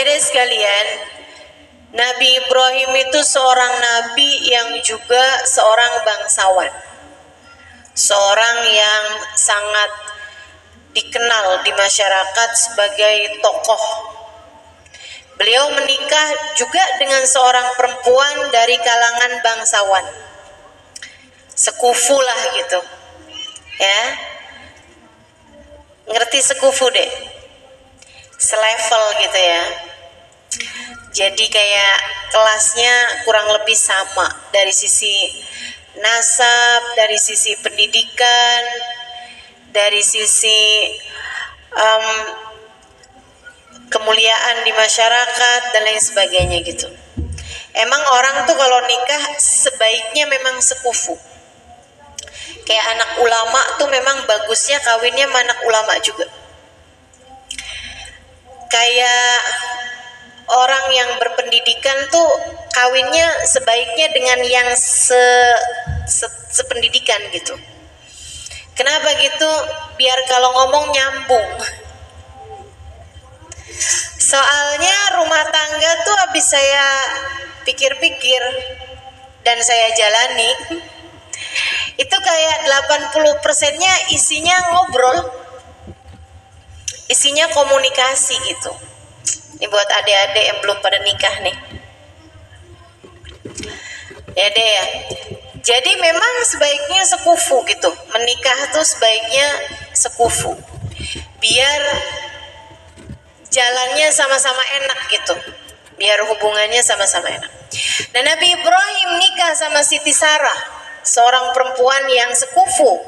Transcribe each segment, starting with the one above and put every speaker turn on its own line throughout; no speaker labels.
Adik-adik sekalian, Nabi Ibrahim itu seorang nabi yang juga seorang bangsawan, seorang yang sangat dikenal di masyarakat sebagai tokoh. Beliau menikah juga dengan seorang perempuan dari kalangan bangsawan, sekufu lah gitu ya, ngerti sekufu deh, selevel gitu ya. Jadi kayak kelasnya kurang lebih sama dari sisi nasab, dari sisi pendidikan, dari sisi kemuliaan di masyarakat dan lain sebagainya gitu. Emang orang tuh kalau nikah sebaiknya memang sekufu. Kayak anak ulama tuh memang bagusnya kawinnya sama anak ulama juga. Kayak orang yang berpendidikan tuh kawinnya sebaiknya dengan yang sependidikan gitu. Kenapa gitu? Biar kalau ngomong nyambung. Soalnya rumah tangga tuh habis saya pikir-pikir dan saya jalani, itu kayak 80%-nya isinya ngobrol, isinya komunikasi gitu. Ini buat adik-adik yang belum pada nikah nih. Ya deh ya. Jadi memang sebaiknya sekufu gitu. Menikah tuh sebaiknya sekufu. Biar jalannya sama-sama enak gitu. Biar hubungannya sama-sama enak. Dan Nabi Ibrahim nikah sama Siti Sarah, seorang perempuan yang sekufu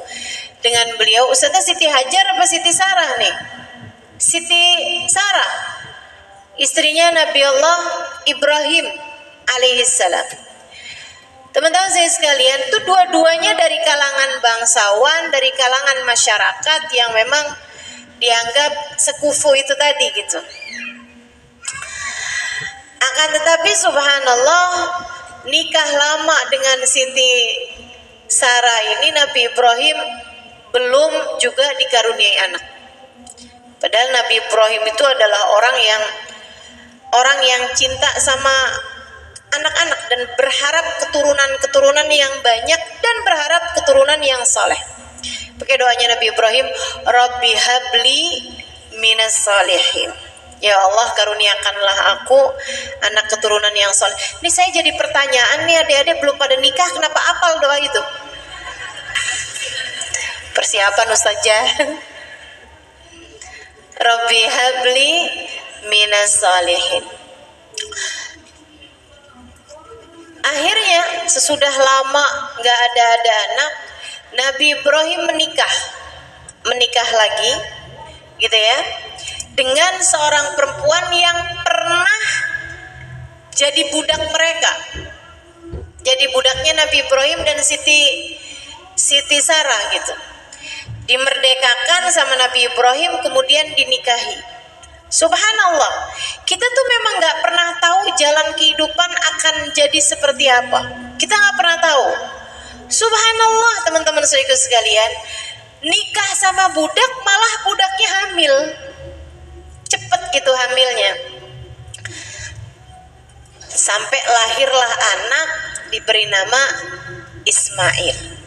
dengan beliau. Ustazah Siti Hajar apa Siti Sarah nih? Siti Sarah, istrinya Nabi Allah Ibrahim alaihissalam. Teman-teman saya sekalian, itu dua-duanya dari kalangan bangsawan, dari kalangan masyarakat yang memang dianggap sekufu itu tadi gitu. Akan tetapi subhanallah, nikah lama dengan Siti Sarah ini Nabi Ibrahim belum juga dikaruniai anak. Padahal Nabi Ibrahim itu adalah orang yang cinta sama anak-anak dan berharap keturunan yang banyak dan berharap keturunan yang soleh. Pakai doanya Nabi Ibrahim, Rabbi habli minas salihin. Ya Allah, karuniakanlah aku anak keturunan yang soleh. Ini saya jadi pertanyaan nih, adik-adik belum pada nikah, kenapa hafal doa itu? Persiapan Ustazah. Rabbi habli minas salihin. Akhirnya sesudah lama gak ada anak, Nabi Ibrahim menikah lagi gitu ya, dengan seorang perempuan yang pernah jadi budak mereka. Jadi budaknya Nabi Ibrahim dan Siti Sarah gitu. Dimerdekakan sama Nabi Ibrahim, kemudian dinikahi. Subhanallah, kita tuh memang gak pernah tahu jalan kehidupan akan jadi seperti apa. Kita gak pernah tahu. Subhanallah teman-teman saudaraku sekalian, nikah sama budak malah budaknya hamil. Cepet gitu hamilnya. Sampai lahirlah anak diberi nama Ismail.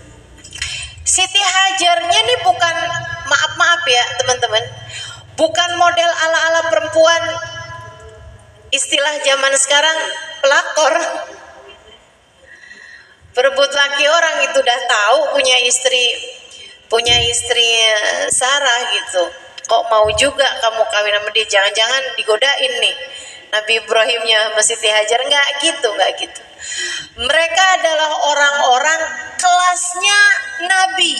Siti Hajarnya nih bukan, maaf ya teman-teman, bukan model ala-ala perempuan istilah zaman sekarang pelakor, berebut laki orang. Itu udah tahu punya istri Sarah gitu, kok mau juga kamu kawin sama dia, jangan-jangan digodain nih Nabi Ibrahimnya sama Siti Hajar. Nggak gitu. Mereka adalah orang-orang kelasnya Nabi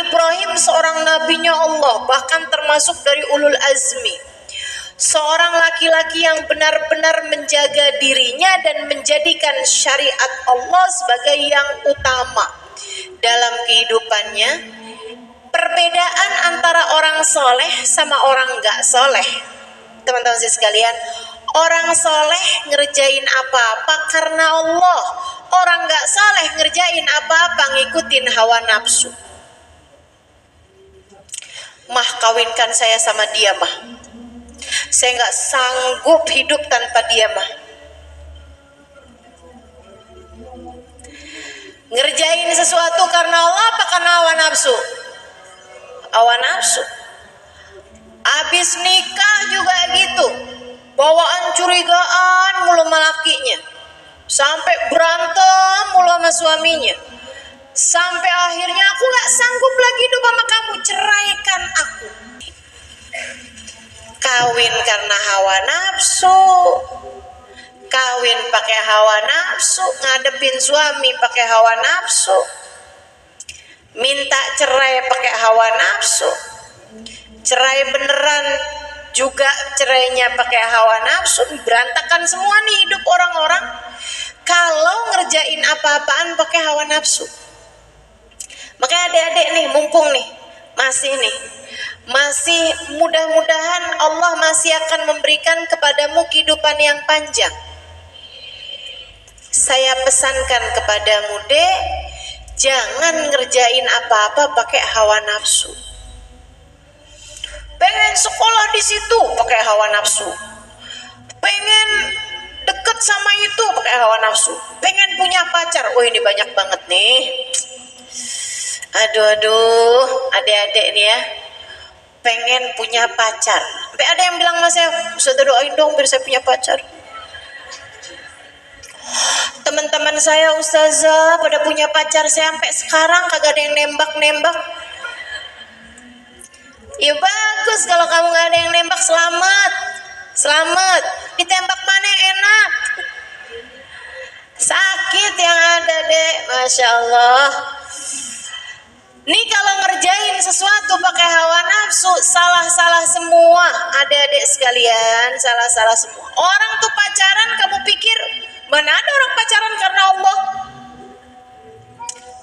Ibrahim, seorang nabinya Allah, bahkan termasuk dari ulul azmi, seorang laki-laki yang benar-benar menjaga dirinya dan menjadikan syariat Allah sebagai yang utama dalam kehidupannya. Perbedaan antara orang soleh sama orang gak soleh, teman-teman sekalian, orang soleh ngerjain apa-apa karena Allah, orang gak soleh ngerjain apa-apa ngikutin hawa nafsu. Mah, kawinkan saya sama dia mah, Saya nggak sanggup hidup tanpa dia mah. Ngerjain sesuatu karena Allah apa karena hawa nafsu? Hawa nafsu. Abis nikah juga gitu, bawaan curigaan mulu sama lakinya, sampai berantem mulu sama suaminya, sampai akhirnya aku nggak sanggup lagi hidup sama kamu, ceraikan aku. Kawin karena hawa nafsu, kawin pakai hawa nafsu, ngadepin suami pakai hawa nafsu, minta cerai pakai hawa nafsu, cerai beneran juga cerainya pakai hawa nafsu. Berantakan semua nih hidup orang-orang kalau ngerjain apa-apaan pakai hawa nafsu. Makanya adik-adik nih, mumpung nih masih mudah-mudahan Allah masih akan memberikan kepadamu kehidupan yang panjang. Saya pesankan kepadamu, Dek, jangan ngerjain apa-apa pakai hawa nafsu. Pengen sekolah di situ pakai hawa nafsu, pengen deket sama itu pakai hawa nafsu, pengen punya pacar, oh ini banyak banget nih. Aduh, adik-adik nih ya, pengen punya pacar. Sampai ada yang bilang sama saya, Ustaz doain dong biar saya punya pacar. Teman-teman saya ustazah pada punya pacar, saya sampai sekarang kagak ada yang nembak-nembak. Ya bagus kalau kamu gak ada yang nembak, selamat. Ditembak mana yang enak? Sakit yang ada, Dek. Masya Allah. Nih kalau ngerjain sesuatu pakai hawa nafsu, salah semua. Adik-adik sekalian, salah semua. Orang tuh pacaran, kamu pikir mana ada orang pacaran karena Allah?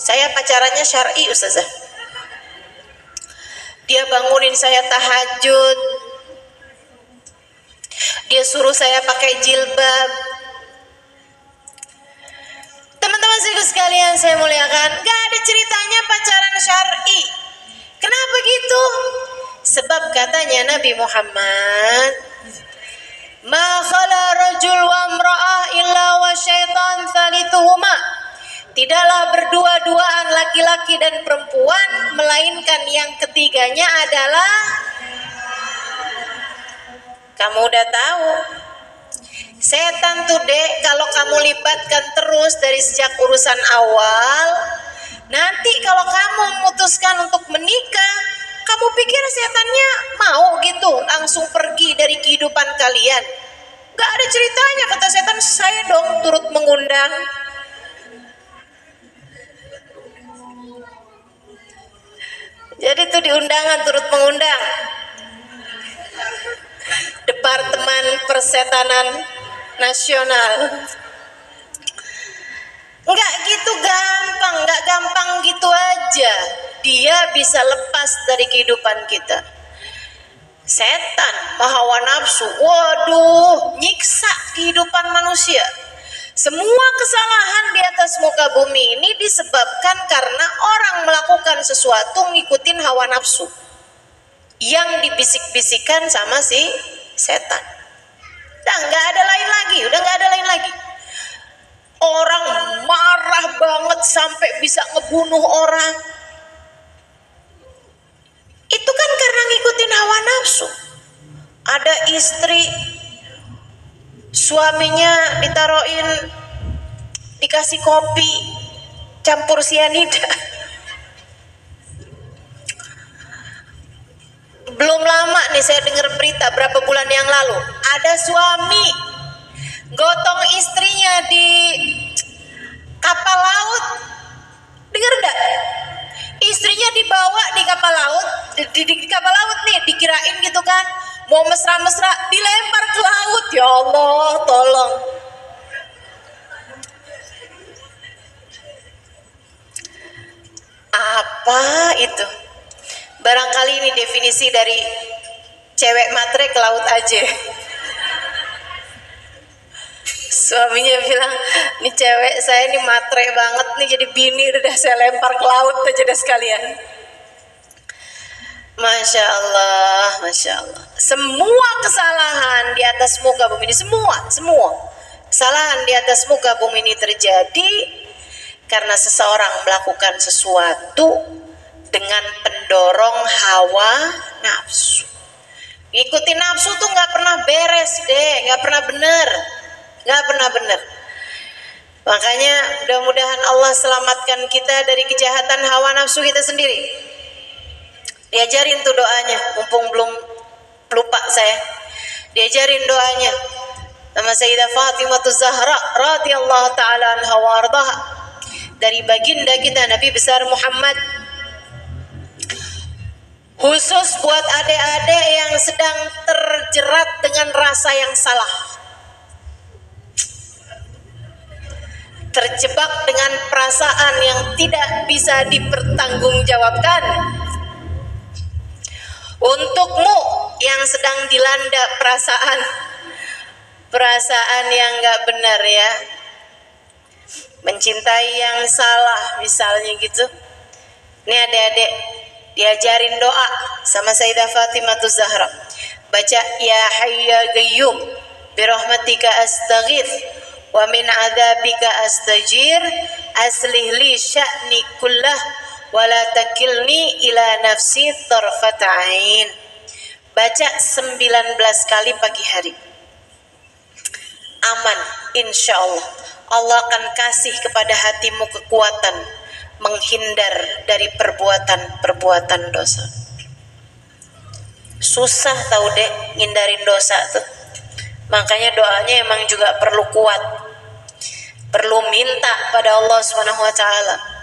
Saya pacarannya syar'i, ustazah. Dia bangunin saya tahajud, dia suruh saya pakai jilbab. Teman-teman sekalian saya muliakan, gak ada ceritanya pacaran syar'i. Kenapa gitu? Sebab katanya Nabi Muhammad, ma khala rajul wa imra'ah illa wa syaitan thalituhuma. Tidaklah berdua-duaan laki-laki dan perempuan, melainkan yang ketiganya adalah, kamu udah tahu, setan tuh, Dek. Kalau kamu libatkan terus dari sejak urusan awal, nanti kalau kamu memutuskan untuk menikah, kamu pikir setannya mau gitu langsung pergi dari kehidupan kalian? Gak ada ceritanya, kata setan, saya dong turut mengundang. Jadi itu di undangan turut mengundang. Departemen Persetanan Nasional. Enggak gitu gampang, enggak gampang gitu aja dia bisa lepas dari kehidupan kita. Setan, hawa nafsu, waduh, nyiksa kehidupan manusia. Semua kesalahan di atas muka bumi ini disebabkan karena orang melakukan sesuatu ngikutin hawa nafsu yang dibisik-bisikan sama si setan. Udah nggak ada lain lagi. Orang marah banget sampai bisa ngebunuh orang. Itu kan karena ngikutin hawa nafsu. Ada istri, suaminya dikasih kopi campur sianida. Belum lama nih saya dengar berita berapa bulan yang lalu, ada suami gotong istrinya di kapal laut. Dengar enggak? Istrinya dibawa di kapal laut, di kapal laut nih, dikirain gitu kan mau mesra-mesra, dilempar ke laut. Ya Allah, tolong. Apa itu? Barangkali ini definisi dari cewek matre ke laut aja. Suaminya bilang, nih cewek saya nih matre banget nih, jadi bini udah saya lempar ke laut aja dah sekalian. Masya Allah, Masya Allah. Semua kesalahan di atas muka bumi ini, semua kesalahan di atas muka bumi ini terjadi karena seseorang melakukan sesuatu dengan pendorong hawa nafsu. Ngikutin nafsu tuh nggak pernah beres deh, nggak pernah bener. Makanya mudah-mudahan Allah selamatkan kita dari kejahatan hawa nafsu kita sendiri. Diajarin tuh doanya, mumpung belum lupa saya. Diajarin doanya sama Sayyidah Fatimah Zahra radhiyallahu taala anha wa ardhaha, dari baginda kita Nabi besar Muhammad. Khusus buat adik-adik yang sedang terjerat dengan rasa yang salah, terjebak dengan perasaan yang tidak bisa dipertanggungjawabkan. Untukmu yang sedang dilanda perasaan yang gak benar ya, mencintai yang salah misalnya gitu. Nih adik-adik, diajarin doa sama Sayyidah Fatimah Zahra. Baca ya Hayyu ya Qayyum birahmatika astaghith wa min adzabika astajir aslih li sya'ni kullah wa la takilni ila nafsi tarfat ain. Baca 19 kali pagi hari. Aman insyaallah. Allah akan kasih kepada hatimu kekuatan menghindar dari perbuatan dosa. Susah tahu deh ngindarin dosa tuh. Makanya doanya emang juga perlu kuat. Perlu minta pada Allah Subhanahu wa taala.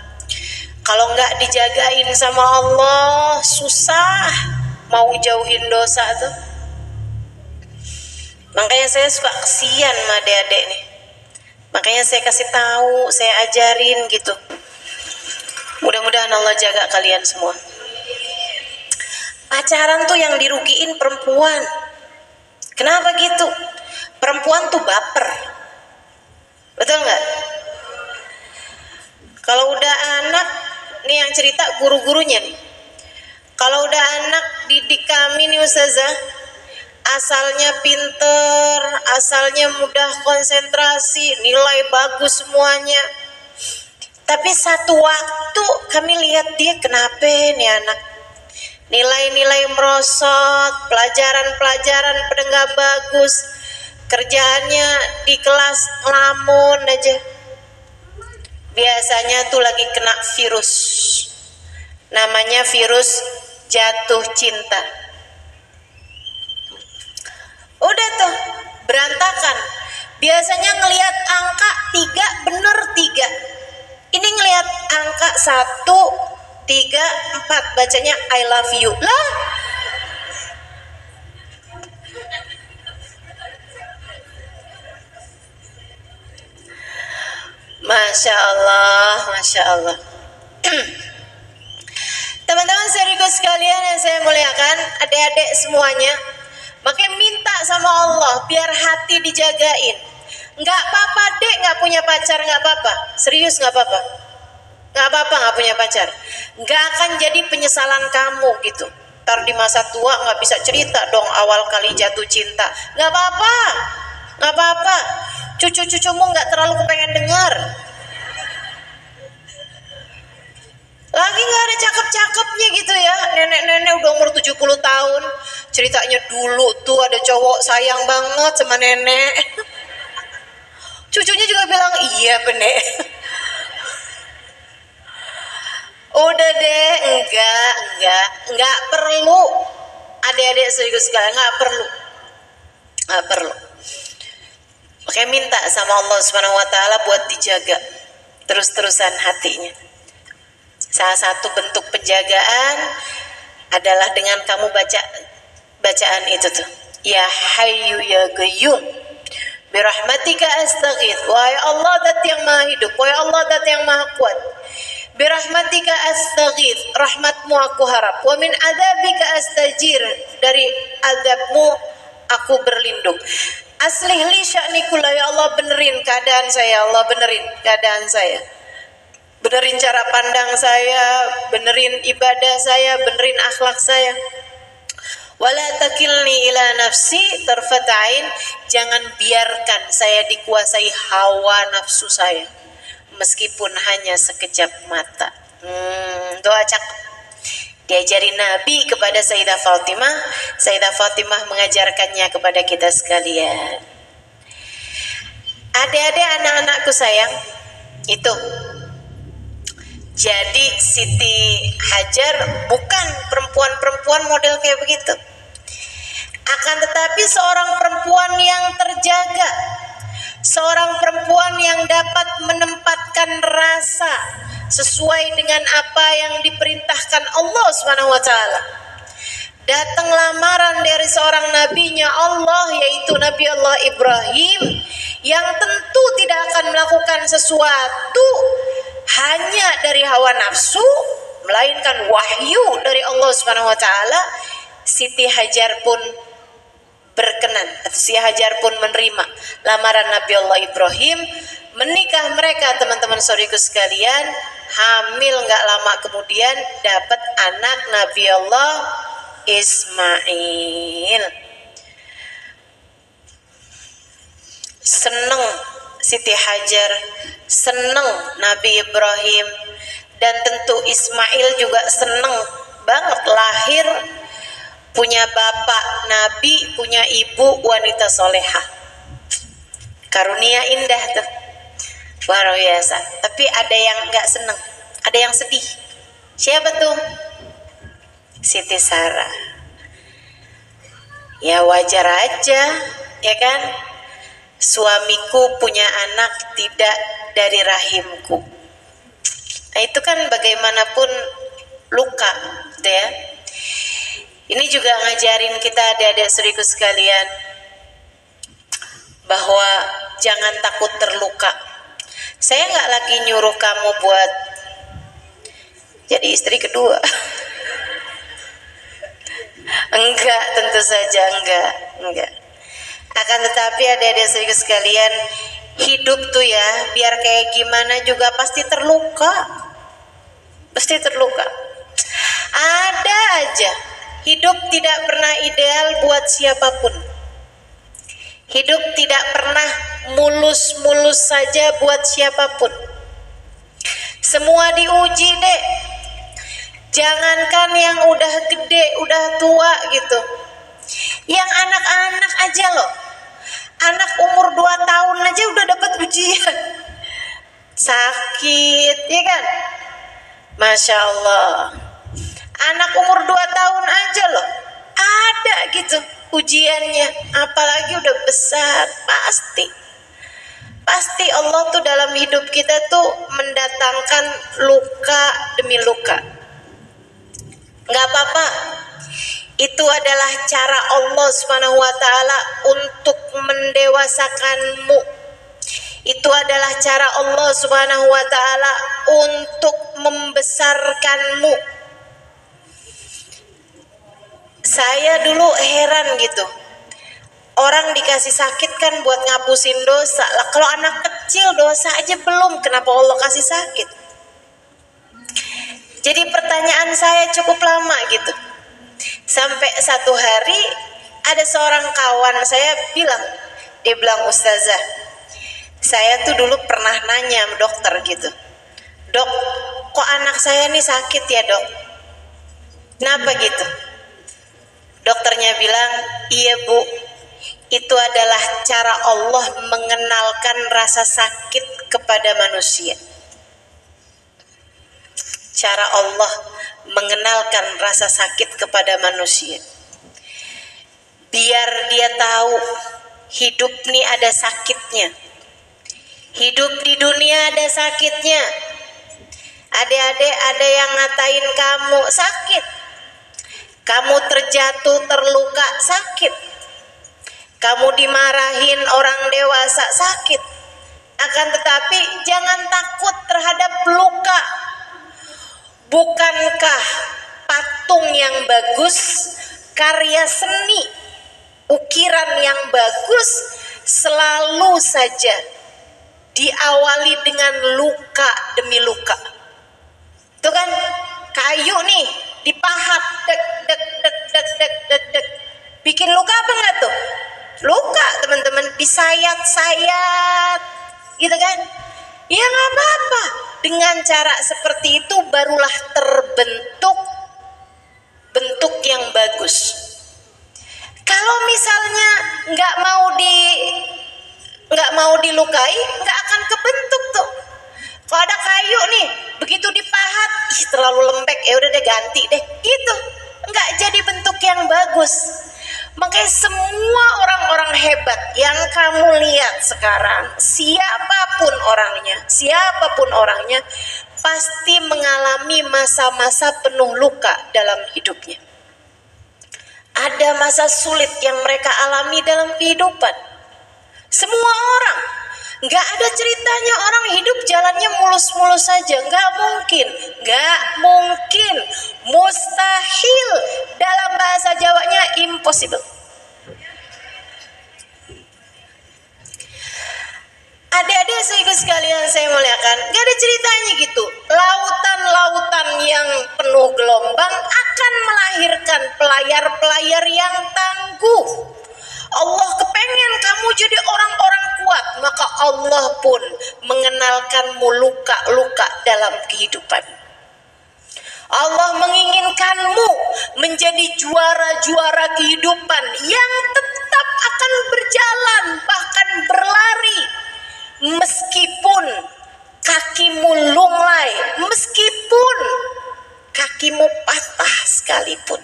Kalau nggak dijagain sama Allah, susah mau jauhin dosa tuh. Makanya saya suka kesian sama adik-adik nih. Makanya saya kasih tahu, saya ajarin gitu. Mudah-mudahan Allah jaga kalian semua. Pacaran tuh yang dirugiin perempuan. Kenapa gitu? Perempuan tuh baper. Betul nggak? Kalau udah anak, nih yang cerita guru-gurunya nih. Kalau udah anak didik kami nih Ustazah, asalnya pinter, asalnya mudah konsentrasi, nilai bagus semuanya. Tapi satu waktu kami lihat dia kenapa nih anak. Nilai-nilai merosot, pelajaran-pelajaran pada nggak bagus, kerjaannya di kelas ngelamun aja. Biasanya tuh lagi kena virus, namanya virus jatuh cinta. Udah tuh berantakan. Biasanya ngelihat angka 3 bener 3. Ini ngelihat angka 1, 3, 4, bacanya I love you lah. Masya Allah, Masya Allah. Teman-teman serius sekalian yang saya muliakan, adik-adik semuanya, makanya minta sama Allah biar hati dijagain. Nggak apa-apa dek nggak punya pacar, nggak apa-apa, serius nggak apa-apa, nggak apa-apa nggak punya pacar, nggak akan jadi penyesalan kamu gitu. Ntar di masa tua nggak bisa cerita dong awal kali jatuh cinta, nggak apa-apa, nggak apa-apa. Cucu-cucumu nggak terlalu kepengen dengar. Lagi nggak ada cakep-cakepnya gitu ya, nenek-nenek udah umur 70 tahun ceritanya dulu tuh ada cowok sayang banget sama nenek. Cucunya juga bilang iya bener. Udah deh, enggak perlu. Adik-adik serius sekali, nggak perlu. Oke, minta sama Allah Subhanahu wa taala buat dijaga terus-terusan hatinya. Salah satu bentuk penjagaan adalah dengan kamu baca bacaan itu tuh. Ya Hayyu ya Qayyum birahmatika astaghith. Wahai Allah zat yang maha hidup, wahai Allah zat yang maha kuat. Birahmatika astaghith, rahmatmu aku harap. Wa min adzabika astajir, dari azabmu aku berlindung. Aslih li sya'ni kullah, ya Allah benerin keadaan saya, Allah benerin keadaan saya. benerin cara pandang saya, benerin ibadah saya, benerin akhlak saya. Wala takilni ila nafsi tarfatain, jangan biarkan saya dikuasai hawa nafsu saya meskipun hanya sekejap mata. Doa cakep diajari Nabi kepada Sayyidah Fatimah. Sayyidah Fatimah mengajarkannya kepada kita sekalian. Adik-adik, anak-anakku sayang, itu jadi Siti Hajar bukan perempuan-perempuan model kayak begitu. Akan tetapi seorang perempuan yang terjaga, seorang perempuan yang dapat menempatkan rasa sesuai dengan apa yang diperintahkan Allah Subhanahu wa taala. Datang lamaran dari seorang nabinya Allah, yaitu Nabi Allah Ibrahim, yang tentu tidak akan melakukan sesuatu hanya dari hawa nafsu, melainkan wahyu dari Allah Subhanahu wa taala. Siti Hajar pun berkenan, atau Siti Hajar pun menerima lamaran Nabi Allah Ibrahim. Menikah mereka, teman-teman saudariku sekalian, hamil nggak lama kemudian dapat anak Nabi Allah Ismail. Seneng Siti Hajar, seneng Nabi Ibrahim, dan tentu Ismail juga seneng banget lahir punya bapak Nabi, punya ibu wanita solehah. Karunia indah tuh, luar biasa. Tapi ada yang nggak seneng, ada yang sedih. Siapa tuh? Siti Sarah. Ya wajar aja, ya kan? Suamiku punya anak tidak dari rahimku. Nah, itu kan bagaimanapun luka, gitu ya. Ini juga ngajarin kita adik-adik saudariku sekalian bahwa jangan takut terluka. Saya nggak lagi nyuruh kamu buat jadi istri kedua. Enggak, tentu saja enggak. Akan tetapi adik-adik saudariku sekalian, hidup tuh ya, biar kayak gimana juga pasti terluka. Pasti terluka. Ada aja. Hidup tidak pernah ideal buat siapapun. Hidup tidak pernah mulus-mulus saja buat siapapun. Semua diuji deh. Jangankan yang udah gede, udah tua gitu. Yang anak-anak aja loh. Anak umur 2 tahun aja udah dapat ujian. Sakit, ya kan? Masya Allah. Anak umur 2 tahun aja loh ada gitu ujiannya, apalagi udah besar. Pasti Allah tuh dalam hidup kita tuh mendatangkan luka demi luka. Nggak apa-apa, itu adalah cara Allah Subhanahu wa taala untuk mendewasakanmu. Itu adalah cara Allah Subhanahu wa taala untuk membesarkanmu. Saya dulu heran gitu, orang dikasih sakit kan buat ngapusin dosa lah. Kalau anak kecil dosa aja belum, kenapa Allah kasih sakit? Jadi pertanyaan saya cukup lama gitu. Sampai satu hari ada seorang kawan saya dia bilang, Ustazah, saya tuh dulu pernah nanya sama dokter gitu, Dok, kok anak saya nih sakit ya dok? Kenapa gitu? Dokternya bilang, iya bu, itu adalah cara Allah mengenalkan rasa sakit kepada manusia. Cara Allah mengenalkan rasa sakit kepada manusia. Biar dia tahu hidup ini ada sakitnya. Hidup di dunia ada sakitnya. Adik-adik, ada yang ngatain kamu sakit. Kamu terjatuh, terluka, sakit. Kamu dimarahin orang dewasa, sakit. Akan tetapi jangan takut terhadap luka. Bukankah patung yang bagus, karya seni, ukiran yang bagus selalu saja diawali dengan luka demi luka. Bikin luka apa enggak tuh? Luka teman-teman, disayat-sayat gitu kan. Ya nggak apa-apa, dengan cara seperti itu barulah terbentuk bentuk yang bagus. Kalau misalnya nggak mau dilukai, nggak akan kebentuk tuh. Kalau ada kayu nih, begitu dipahat, terlalu lembek, ya udah deh ganti deh, gitu. Nggak jadi bentuk yang bagus. Makanya semua orang-orang hebat yang kamu lihat sekarang, siapapun orangnya, pasti mengalami masa-masa penuh luka dalam hidupnya. Ada masa sulit yang mereka alami dalam kehidupan. Semua orang, nggak ada ceritanya orang hidup jalannya mulus-mulus saja, nggak mungkin, mustahil, dalam bahasa Jawanya impossible. Adik-adik saudara sekalian saya muliakan, gak ada ceritanya gitu. Lautan-lautan yang penuh gelombang akan melahirkan pelayar-pelayar yang tangguh. Allah kepengen kamu jadi orang-orang kuat, maka Allah pun mengenalkanmu luka-luka dalam kehidupan. Allah menginginkanmu menjadi juara-juara kehidupan yang tetap akan berjalan, bahkan berlari, meskipun kakimu lunglai, meskipun kakimu patah sekalipun.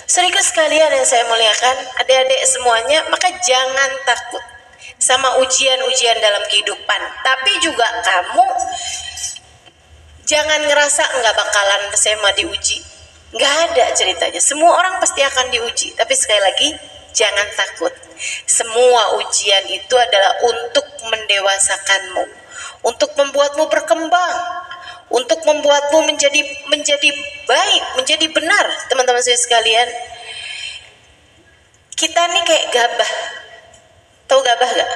Saudara sekalian yang saya muliakan, adik-adik semuanya, maka jangan takut sama ujian-ujian dalam kehidupan. Tapi juga kamu jangan ngerasa nggak bakalan saya mah diuji. Nggak ada ceritanya. Semua orang pasti akan diuji. Tapi sekali lagi, jangan takut. Semua ujian itu adalah untuk mendewasakanmu, untuk membuatmu berkembang, untuk membuatmu menjadi baik, menjadi benar. Teman-teman saya sekalian, kita nih kayak gabah. Tahu gabah gak?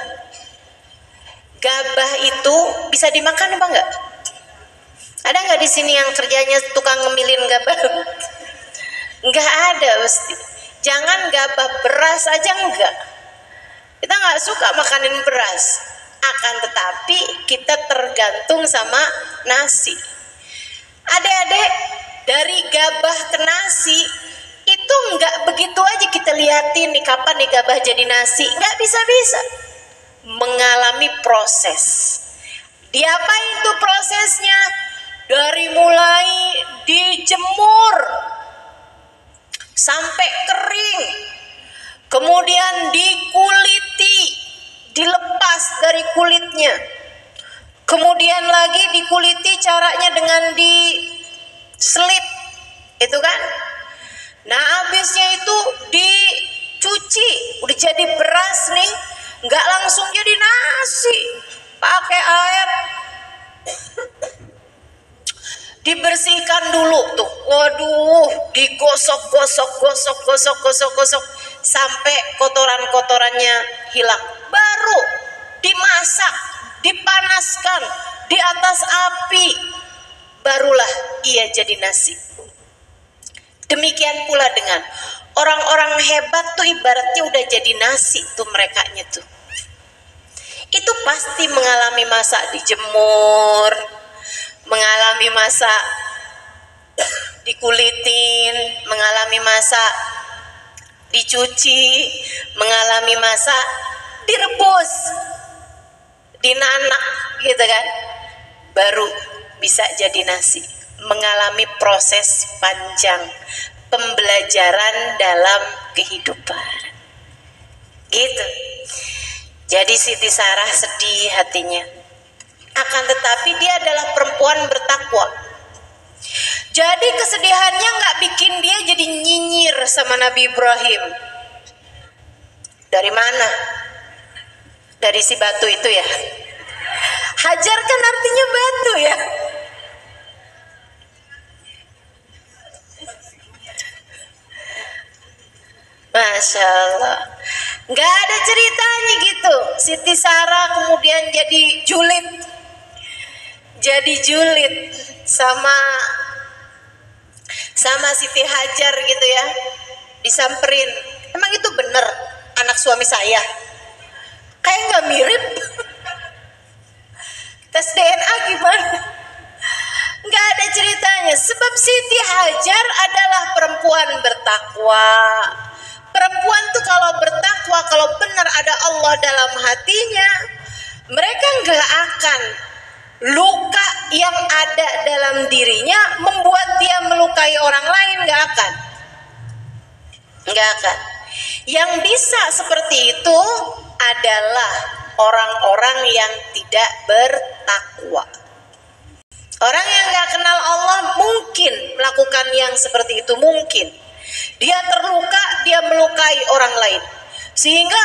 Gabah itu bisa dimakan apa enggak? Ada nggak di sini yang kerjanya tukang ngemilin gabah? Nggak ada pasti. Jangan gabah, beras aja enggak. Kita nggak suka makanin beras. Akan tetapi kita tergantung sama nasi. Adik-adik, dari gabah ke nasi itu nggak begitu aja kita liatin nih kapan nih gabah jadi nasi. Nggak bisa-bisa. Mengalami proses. Diapain tuh prosesnya? Dari mulai dijemur sampai kering, kemudian dikuliti, dilepas dari kulitnya, kemudian lagi dikuliti caranya dengan diselip, itu kan. Nah habisnya itu dicuci, udah jadi beras nih, nggak langsung jadi nasi, pakai air, dibersihkan dulu tuh, waduh, digosok sampai kotoran-kotorannya hilang, baru dimasak, dipanaskan di atas api, barulah ia jadi nasi. Demikian pula dengan orang-orang hebat tuh ibaratnya udah jadi nasi tuh merekanya tuh. Itu pasti mengalami masa dijemur, mengalami masa dikulitin, mengalami masa dicuci, mengalami masa direbus, dinanak gitu kan, baru bisa jadi nasi. Mengalami proses panjang pembelajaran dalam kehidupan gitu. Jadi Siti Sarah sedih hatinya, akan tetapi dia adalah perempuan bertakwa. Jadi kesedihannya nggak bikin dia jadi nyinyir sama Nabi Ibrahim. Dari mana? Dari si batu itu ya. Hajar kan artinya batu ya. Masya Allah, nggak ada ceritanya gitu. Siti Sarah kemudian jadi julid sama Siti Hajar gitu ya. disamperin, emang itu bener anak suami saya? Kayak nggak mirip. Tes DNA gimana? Nggak ada ceritanya. Sebab Siti Hajar adalah perempuan bertakwa. Perempuan tuh kalau bertakwa, kalau benar ada Allah dalam hatinya, mereka nggak akan luka yang ada dalam dirinya membuat dia melukai orang lain, nggak akan. Yang bisa seperti itu adalah orang-orang yang tidak bertakwa. Orang yang nggak kenal Allah mungkin melakukan yang seperti itu, mungkin. Dia terluka, dia melukai orang lain. Sehingga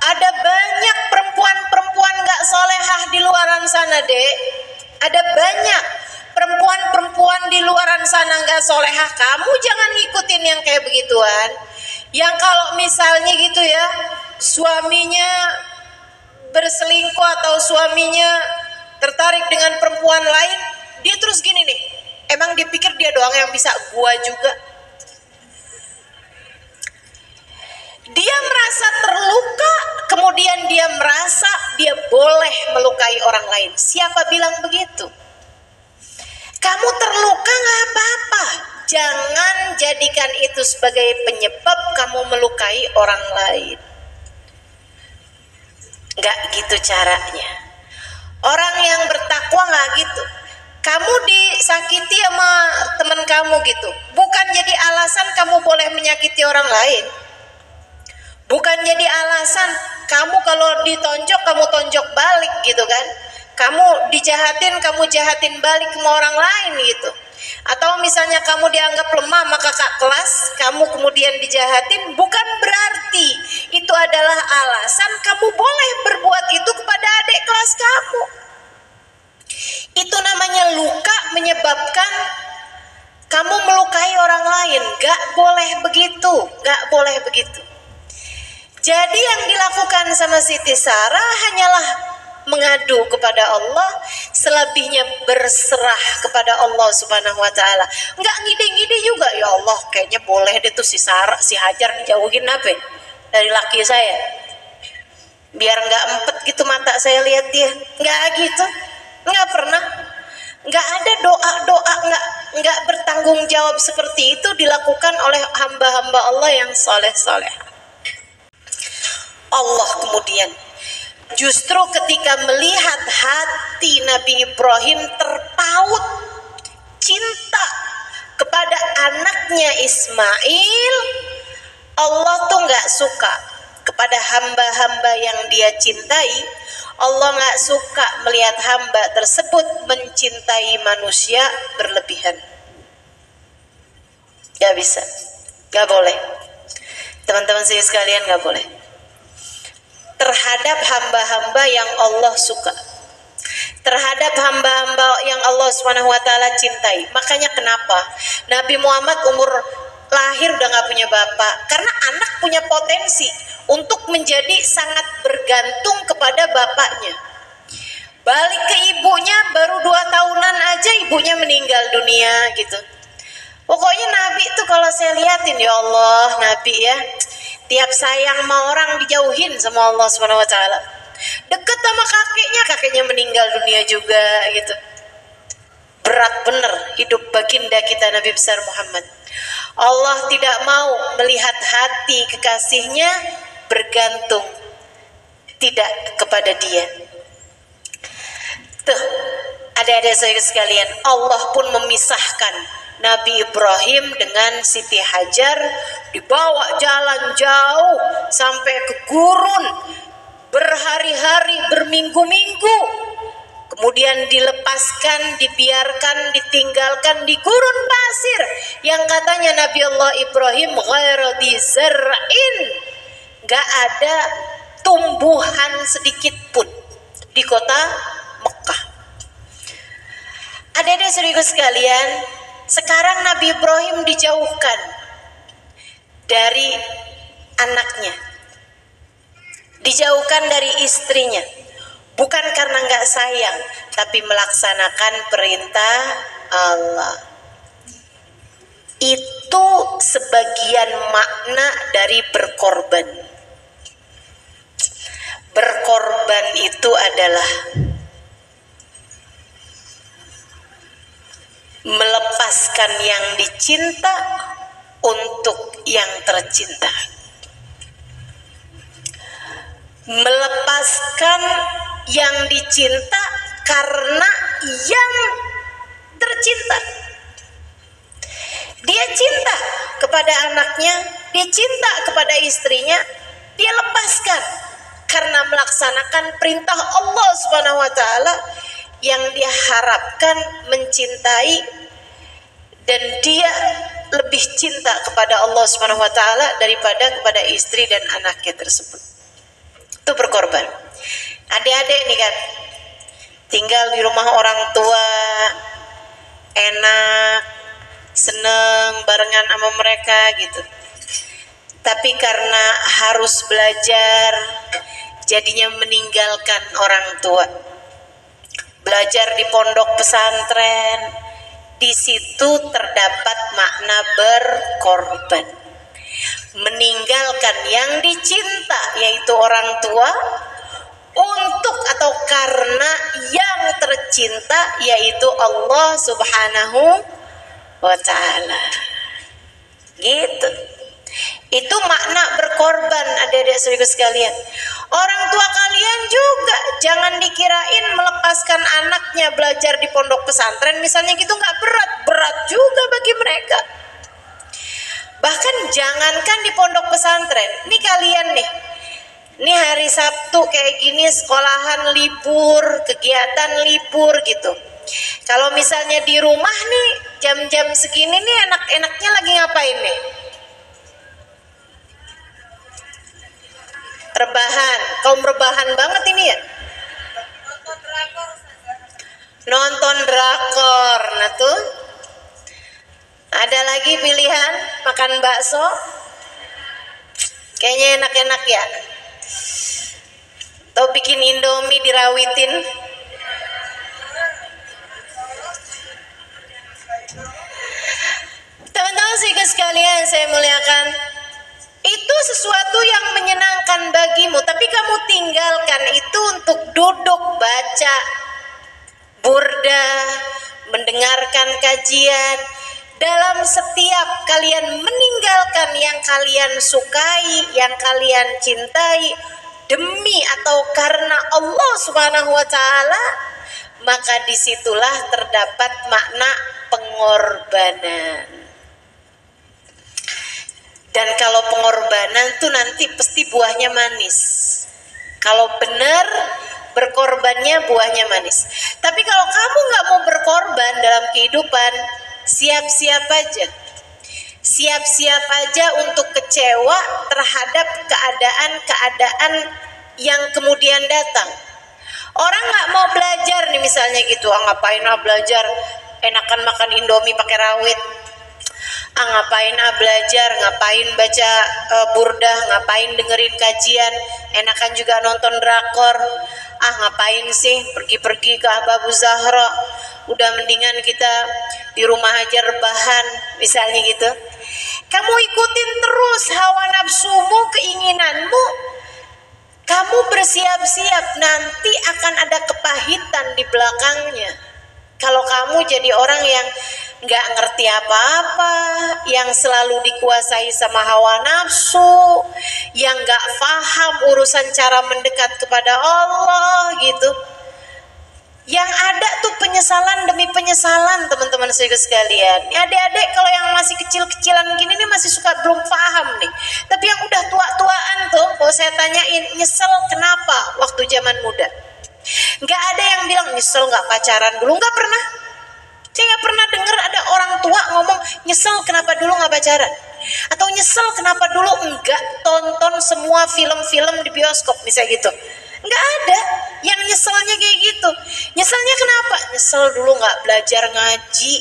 ada banyak perempuan-perempuan nggak solehah di luaran sana, Dek. Ada banyak perempuan-perempuan di luaran sana nggak solehah. Kamu jangan ngikutin yang kayak begituan. Yang kalau misalnya gitu ya, suaminya berselingkuh atau suaminya tertarik dengan perempuan lain, dia terus gini nih, emang dipikir dia doang yang bisa, gua juga. Dia merasa terluka, kemudian dia merasa dia boleh melukai orang lain. Siapa bilang begitu? Kamu terluka nggak apa-apa, jangan jadikan itu sebagai penyebab kamu melukai orang lain. Nggak gitu caranya. Orang yang bertakwa nggak gitu. Kamu disakiti sama teman kamu gitu, bukan jadi alasan kamu boleh menyakiti orang lain. Bukan jadi alasan kamu kalau ditonjok kamu tonjok balik gitu kan. Kamu dijahatin, kamu jahatin balik ke orang lain gitu. Atau misalnya kamu dianggap lemah sama kakak kelas, kamu kemudian dijahatin, bukan berarti itu adalah alasan kamu boleh berbuat itu kepada adik kelas kamu. Itu namanya luka menyebabkan kamu melukai orang lain. Gak boleh begitu, gak boleh begitu. Jadi yang dilakukan sama Siti Sarah hanyalah mengadu kepada Allah, selebihnya berserah kepada Allah Subhanahu wa taala. Enggak ngide-ngide juga, ya Allah, kayaknya boleh deh tuh si Hajar dijauhin apa dari laki saya. Biar enggak empet gitu mata saya lihat dia. Enggak gitu. Enggak pernah. Enggak ada doa-doa enggak bertanggung jawab seperti itu dilakukan oleh hamba-hamba Allah yang soleh-soleh. Allah kemudian justru ketika melihat hati Nabi Ibrahim terpaut cinta kepada anaknya Ismail, Allah tuh nggak suka kepada hamba-hamba yang dia cintai. Allah nggak suka melihat hamba tersebut mencintai manusia berlebihan. Gak bisa, gak boleh. Teman-teman saya sekalian, gak boleh. Terhadap hamba-hamba yang Allah suka, terhadap hamba-hamba yang Allah Subhanahu wa taala cintai. Makanya kenapa Nabi Muhammad umur lahir udah gak punya bapak, karena anak punya potensi untuk menjadi sangat bergantung kepada bapaknya. Balik ke ibunya baru 2 tahunan aja ibunya meninggal dunia gitu. Pokoknya Nabi tuh kalau saya liatin, ya Allah, Nabi ya, tiap sayang sama orang dijauhin sama Allah Subhanahu wa taala. Deket sama kakeknya meninggal dunia juga gitu. Berat bener hidup baginda kita Nabi besar Muhammad. Allah tidak mau melihat hati kekasihnya bergantung tidak kepada dia. Tuh, adik-adik saya sekalian, Allah pun memisahkan Nabi Ibrahim dengan Siti Hajar, dibawa jalan jauh sampai ke gurun, berhari-hari, berminggu-minggu, kemudian dilepaskan, dibiarkan, ditinggalkan di gurun pasir yang katanya Nabi Allah Ibrahim ghairu di zar'in, gak ada tumbuhan sedikit pun di kota Mekah. Adik-adik saudaraku sekalian, sekarang Nabi Ibrahim dijauhkan dari anaknya, dijauhkan dari istrinya, bukan karena nggak sayang, tapi melaksanakan perintah Allah. itu sebagian makna dari berkorban. Berkorban itu adalah melepaskan yang dicinta untuk yang tercinta. Melepaskan yang dicinta karena yang tercinta. Dia cinta kepada anaknya, dia cinta kepada istrinya, dia lepaskan karena melaksanakan perintah Allah Subhanahu wa taala yang dia harapkan mencintai, dan dia lebih cinta kepada Allah Subhanahu wa taala daripada kepada istri dan anaknya tersebut. Itu berkorban. Adik-adik nih kan tinggal di rumah orang tua, enak, seneng barengan sama mereka gitu. Tapi karena harus belajar, jadinya meninggalkan orang tua. Belajar di pondok pesantren, di situ terdapat makna berkorban. Meninggalkan yang dicinta yaitu orang tua untuk atau karena yang tercinta yaitu Allah Subhanahu wa taala. Gitu. Itu makna berkorban, adik-adik saudara sekalian. Orang tua kalian juga jangan dikirain melepaskan anaknya belajar di pondok pesantren misalnya gitu nggak berat, berat juga bagi mereka. Bahkan jangankan di pondok pesantren, nih kalian nih, ini hari Sabtu kayak gini sekolahan libur, kegiatan libur gitu. Kalau misalnya di rumah nih jam-jam segini nih enak-enaknya lagi ngapain nih? Rebahan, kaum rebahan banget ini ya. Nonton drakor, nah tuh. Ada lagi pilihan makan bakso. Kayaknya enak-enak ya. Atau bikin Indomie dirawitin. Teman-teman sekalian saya muliakan, itu sesuatu yang menyenangkan bagimu, tapi kamu tinggalkan itu untuk duduk baca burda, mendengarkan kajian. Dalam setiap kalian meninggalkan yang kalian sukai, yang kalian cintai demi atau karena Allah Subhanahu wa taala, maka disitulah terdapat makna pengorbanan. Dan kalau pengorbanan tuh nanti pasti buahnya manis. Kalau benar berkorbannya buahnya manis. Tapi kalau kamu nggak mau berkorban dalam kehidupan, siap-siap aja. Siap-siap aja untuk kecewa terhadap keadaan-keadaan yang kemudian datang. Orang nggak mau belajar nih misalnya gitu, ngapain belajar, enakan makan Indomie pakai rawit. Ngapain belajar, ngapain baca burdah, ngapain dengerin kajian, enakan juga nonton drakor. Ngapain sih pergi-pergi ke Abu Zahra, udah mendingan kita di rumah aja rebahan misalnya gitu. Kamu ikutin terus hawa nafsumu, keinginanmu, kamu bersiap-siap nanti akan ada kepahitan di belakangnya. Kalau kamu jadi orang yang nggak ngerti apa-apa, yang selalu dikuasai sama hawa nafsu, yang nggak paham urusan cara mendekat kepada Allah gitu, yang ada tuh penyesalan demi penyesalan. Teman-teman saya sekalian, adik-adik kalau yang masih kecil-kecilan gini nih masih suka belum paham nih, tapi yang udah tua-tuaan tuh kalau saya tanyain nyesel kenapa waktu zaman muda, nggak ada yang bilang nyesel nggak pacaran dulu, nggak pernah. Saya nggak pernah dengar ada orang tua ngomong nyesel kenapa dulu nggak pacaran, atau nyesel kenapa dulu nggak tonton semua film-film di bioskop misalnya gitu. Nggak ada yang nyeselnya kayak gitu. Nyeselnya kenapa? Nyesel dulu nggak belajar ngaji,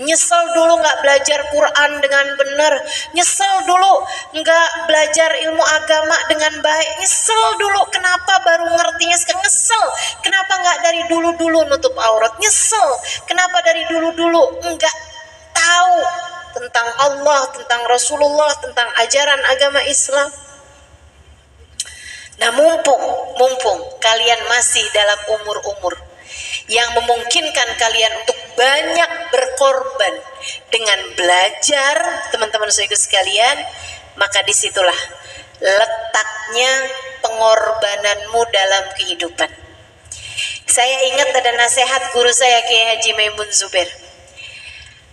nyesel dulu nggak belajar Quran dengan benar, nyesel dulu nggak belajar ilmu agama dengan baik, nyesel dulu kenapa baru ngertinya sekarang, nyesel kenapa nggak dari dulu-dulu nutup aurat, nyesel kenapa dari dulu-dulu nggak tahu tentang Allah, tentang Rasulullah, tentang ajaran agama Islam. Nah, mumpung kalian masih dalam umur-umur yang memungkinkan kalian untuk banyak berkorban dengan belajar, teman-teman saudara sekalian, maka disitulah letaknya pengorbananmu dalam kehidupan. Saya ingat ada nasihat guru saya Kiai Haji Maimun Zubair.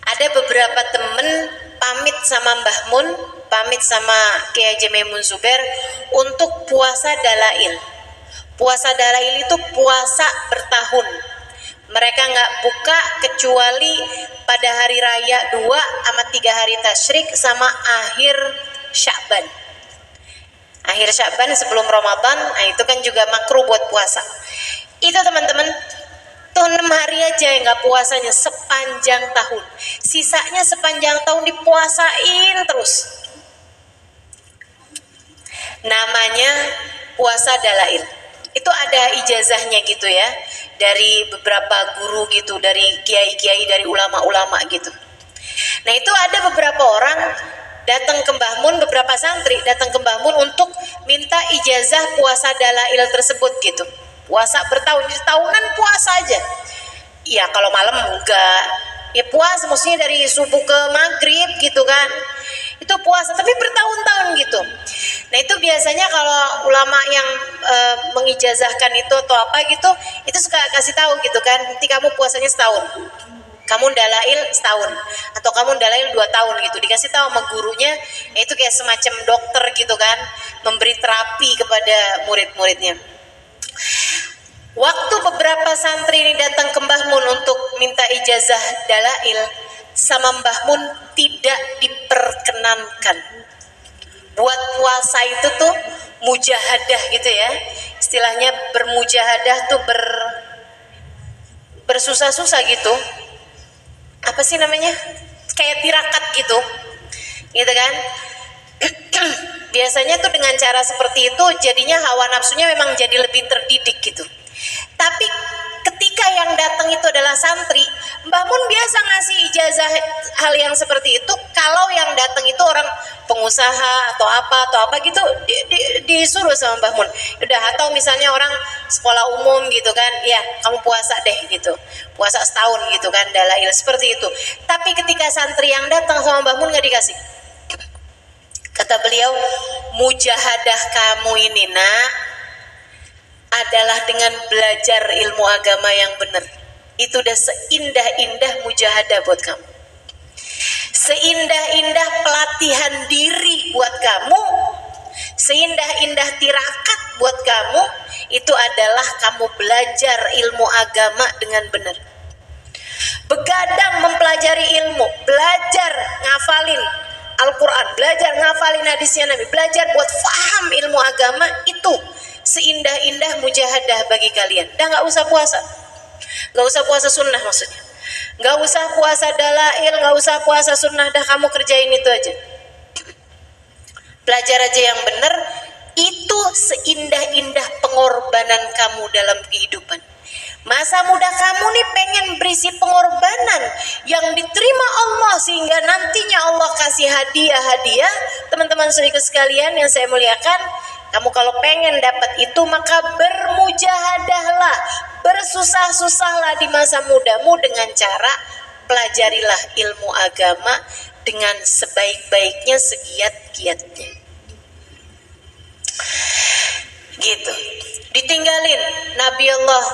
Ada beberapa teman pamit sama Mbah Mun, pamit sama Kiai Haji Maimun Zubair untuk puasa dalail. Puasa dalail itu puasa bertahun. Mereka nggak buka kecuali pada hari raya 2 sama 3 hari tasyrik sama akhir Sya'ban. Akhir Sya'ban sebelum Ramadan, nah itu kan juga makruh buat puasa. Itu teman-teman, tuh 6 hari aja yang nggak puasanya sepanjang tahun. Sisanya sepanjang tahun dipuasain terus. Namanya puasa dalail. Itu ada ijazahnya gitu ya, dari beberapa guru gitu, dari kiai-kiai, dari ulama-ulama gitu. Nah itu ada beberapa orang datang ke Mbah Mun, beberapa santri datang ke Mbah Mun untuk minta ijazah puasa dalail tersebut gitu. Puasa bertahun, tahunan puasa aja. Iya kalau malam enggak, ya puasa maksudnya dari subuh ke maghrib gitu kan. Itu puasa tapi bertahun-tahun gitu. Nah itu biasanya kalau ulama yang mengijazahkan itu atau apa gitu, itu suka kasih tahu gitu kan, nanti kamu puasanya setahun, kamu dalail setahun, atau kamu dalail 2 tahun gitu, dikasih tahu sama gurunya. Nah, itu kayak semacam dokter gitu kan, memberi terapi kepada murid-muridnya. Waktu beberapa santri ini datang ke Mbah Mun untuk minta ijazah dalail, sama Mbah Mun tidak diperkenankan buat puasa itu tuh mujahadah gitu ya, istilahnya bermujahadah tuh bersusah-susah gitu, apa sih namanya, kayak tirakat gitu kan. Biasanya tuh dengan cara seperti itu jadinya hawa nafsunya memang jadi lebih terdidik gitu. Tapi ketika yang datang itu adalah santri, Mbah Mun biasa ngasih ijazah hal yang seperti itu kalau yang datang itu orang pengusaha atau apa gitu, disuruh sama Mbah Mun. Udah, atau misalnya orang sekolah umum gitu kan, ya kamu puasa deh gitu, puasa setahun gitu kan, dalail seperti itu. Tapi ketika santri yang datang sama Mbah Mun nggak dikasih. Kata beliau, mujahadah kamu ini nak adalah dengan belajar ilmu agama yang benar. Itu udah seindah-indah mujahadah buat kamu, seindah-indah pelatihan diri buat kamu, seindah-indah tirakat buat kamu. Itu adalah kamu belajar ilmu agama dengan benar. Begadang mempelajari ilmu, belajar ngafalin Al-Quran, belajar ngafalin hadisnya Nabi, belajar buat faham ilmu agama, itu seindah-indah mujahadah bagi kalian. Dah nggak usah puasa, nggak usah puasa sunnah, maksudnya nggak usah puasa dalail, nggak usah puasa sunnah, dah kamu kerjain itu aja, belajar aja yang benar. Itu seindah-indah pengorbanan kamu dalam kehidupan. Masa muda kamu nih pengen berisi pengorbanan yang diterima Allah, sehingga nantinya Allah kasih hadiah-hadiah. Teman-teman saudara sekalian yang saya muliakan, kamu kalau pengen dapat itu maka bermujahadahlah, bersusah-susahlah di masa mudamu dengan cara pelajarilah ilmu agama dengan sebaik-baiknya, segiat-giatnya. Gitu. Ditinggalin Nabi Allah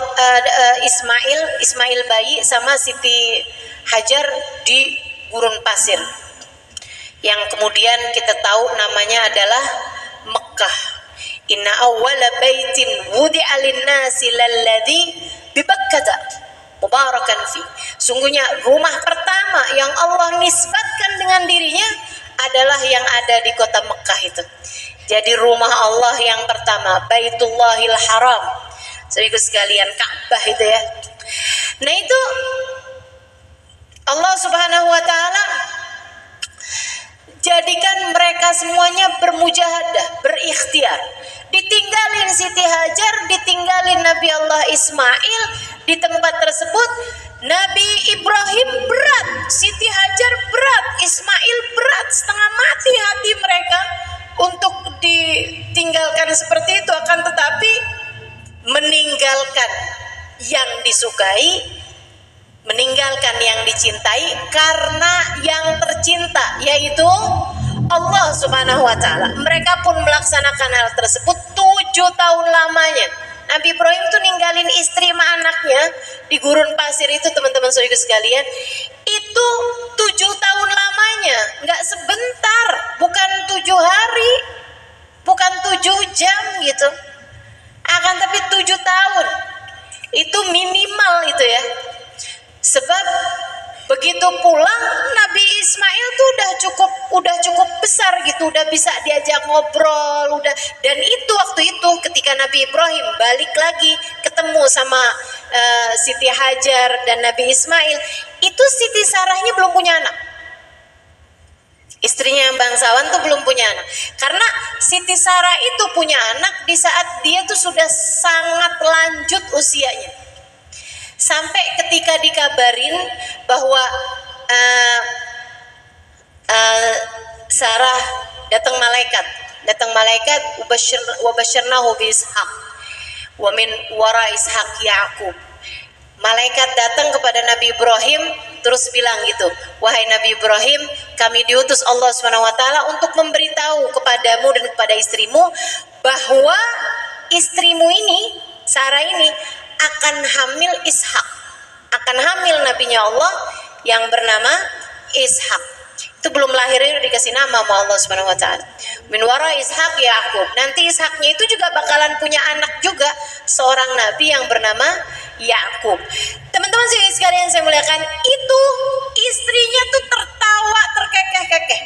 Ismail bayi sama Siti Hajar di gurun pasir, yang kemudian kita tahu namanya adalah Mekah. Inna awwala baitin wudi'a lin-nasi lalladzi bi Bakkah mubarakan fi. Sungguhnya rumah pertama yang Allah nisbatkan dengan dirinya adalah yang ada di kota Mekah itu. Jadi rumah Allah yang pertama, Baitullahil Haram. Saudara sekalian, Ka'bah itu ya. Nah itu Allah Subhanahu wa taala jadikan mereka semuanya bermujahadah, berikhtiar. Ditinggalin Siti Hajar, ditinggalin Nabi Allah Ismail di tempat tersebut. Nabi Ibrahim berat, Siti Hajar berat, Ismail disukai, meninggalkan yang dicintai karena yang tercinta, yaitu Allah Subhanahu wa Ta'ala. Mereka pun melaksanakan hal tersebut 7 tahun lamanya. Nabi Ibrahim tuh ninggalin istri sama anaknya di gurun pasir itu, teman-teman saudara sekalian. Itu 7 tahun lamanya, nggak sebentar, bukan 7 hari, bukan 7 jam gitu. Akan tapi 7 tahun. Itu minimal itu ya. Sebab begitu pulang Nabi Ismail tuh udah cukup besar gitu, udah bisa diajak ngobrol, udah. Dan itu waktu itu ketika Nabi Ibrahim balik lagi ketemu sama Siti Hajar dan Nabi Ismail, itu Siti Sarahnya belum punya anak. Istrinya yang bangsawan tuh belum punya anak. Karena Siti Sarah itu punya anak di saat dia tuh sudah sangat lanjut usianya. Sampai ketika dikabarin bahwa Sarah datang malaikat wabasyirnahu bi Ishaq wa min wara Ishaq Yaqub. Malaikat datang kepada Nabi Ibrahim terus bilang gitu, wahai Nabi Ibrahim, kami diutus Allah Subhanahu wa Ta'ala untuk memberitahu kepadamu dan kepada istrimu bahwa istrimu ini, Sarah ini, akan hamil Ishak, akan hamil nabinya Allah yang bernama Ishak. Itu belum lahir udah dikasih nama sama Allah Subhanahu wa Ta'ala. Min wara Ishak Yaqub. Nanti Ishaknya itu juga bakalan punya anak juga, seorang nabi yang bernama Yaqub. Teman-teman sekalian saya muliakan, itu istrinya tuh tertawa terkekeh-kekeh.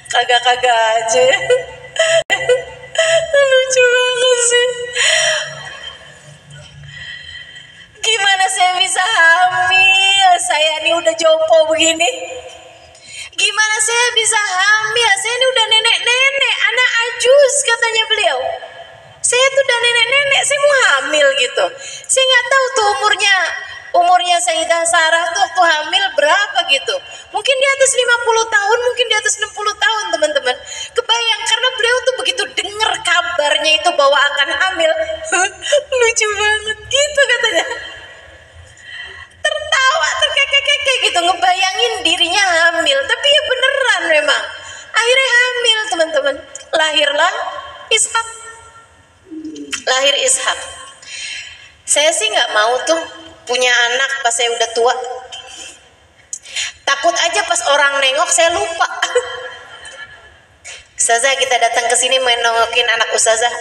Kagak-kagak aja. Lucu banget sih. Gimana saya bisa hamil? Saya ini udah jompo begini. Gimana saya bisa hamil? Saya ini udah nenek-nenek, anak ajus katanya beliau. Saya tuh udah nenek-nenek, saya mau hamil gitu. Saya nggak tahu tuh umurnya Sayyidah Sarah tuh waktu hamil berapa gitu. Mungkin di atas 50 tahun, mungkin di atas 60 tahun teman-teman. Kebayang karena beliau tuh begitu dengar kabarnya itu bahwa akan hamil. Lucu banget gitu katanya. Tertawa terkekeh-kekeh gitu, ngebayangin dirinya hamil. Tapi ya beneran memang. Akhirnya hamil teman-teman. Lahirlah Ishak. Lahir Ishak. Saya sih nggak mau tuh punya anak pas saya udah tua. Takut aja pas orang nengok saya lupa. Ustazah, kita datang ke sini main nengokin anak Ustazah.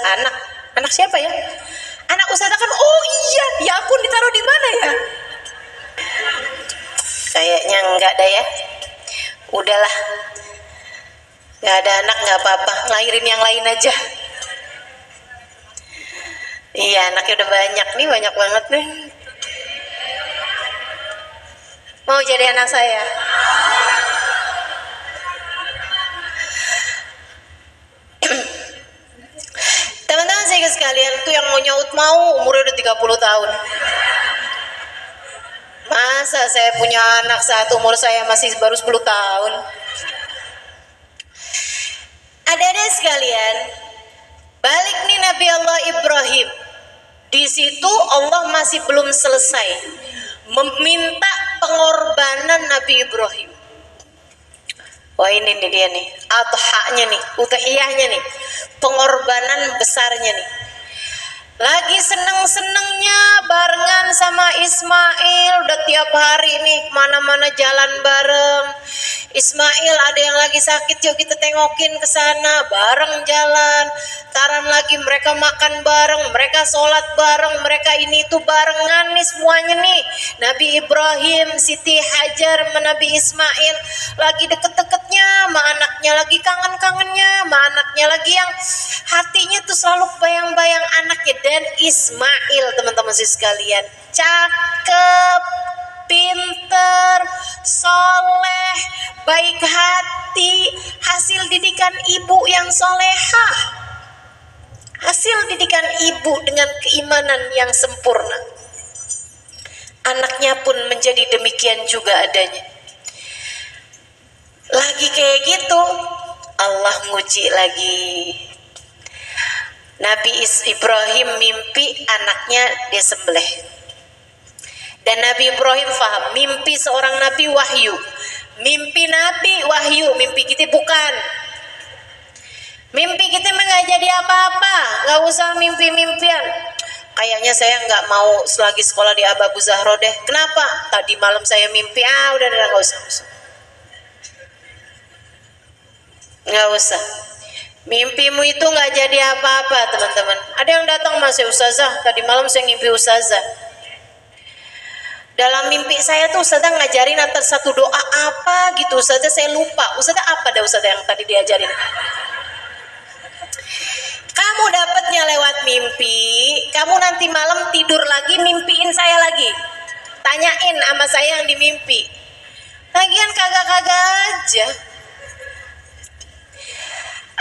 Anak siapa ya? Anak Ustazah kan, oh iya, ya ampun, ditaruh di mana ya? Kayaknya enggak dah ya. Udahlah, nggak ada anak nggak apa-apa, lahirin yang lain aja. Iya, anaknya udah banyak nih, banyak banget nih. Mau jadi anak saya? Teman-teman saya sekalian, tuh yang mau nyaut mau umurnya udah 30 tahun. Masa saya punya anak saat umur saya masih baru 10 tahun? Adik-adik sekalian, balik nih Nabi Allah Ibrahim. Di situ Allah masih belum selesai meminta pengorbanan Nabi Ibrahim. Wah, ini nih dia nih, adha'nya nih, udhiyahnya nih, pengorbanan besarnya nih. Lagi seneng-senengnya barengan sama Ismail, udah tiap hari nih kemana-mana jalan bareng. Ismail ada yang lagi sakit, yuk kita tengokin ke sana, bareng jalan. Taran lagi mereka makan bareng, mereka sholat bareng, mereka ini tuh barengan nih semuanya nih. Nabi Ibrahim, Siti Hajar, Nabi Ismail lagi deket-deketnya sama anaknya, lagi kangen-kangennya sama anaknya, lagi yang hatinya tuh selalu bayang-bayang anaknya. Dan Ismail, teman-teman sekalian, cakep, pinter, soleh, baik hati, hasil didikan ibu yang solehah, hasil didikan ibu dengan keimanan yang sempurna. Anaknya pun menjadi demikian juga adanya. Lagi kayak gitu, Allah nguji lagi. Nabi Ibrahim mimpi anaknya disembelih. Dan Nabi Ibrahim faham, mimpi seorang nabi wahyu. Mimpi nabi wahyu, mimpi kita bukan. Mimpi kita nggak jadi apa-apa, nggak usah mimpi-mimpian. Kayaknya saya nggak mau selagi sekolah di Ababu Zahro deh. Kenapa? Tadi malam saya mimpi, udah nggak usah. Nggak usah. Mimpimu itu nggak jadi apa-apa, teman-teman. Ada yang datang, Mas, Ustazah, tadi malam saya ngimpi Ustazah. Dalam mimpi saya tuh Ustazah ngajarin atas satu doa apa gitu, Ustazah saya lupa. Ustazah apa dah Ustazah yang tadi diajarin? Kamu dapatnya lewat mimpi, kamu nanti malam tidur lagi mimpiin saya lagi. Tanyain sama saya yang dimimpi. Lagian kagak-kagak aja.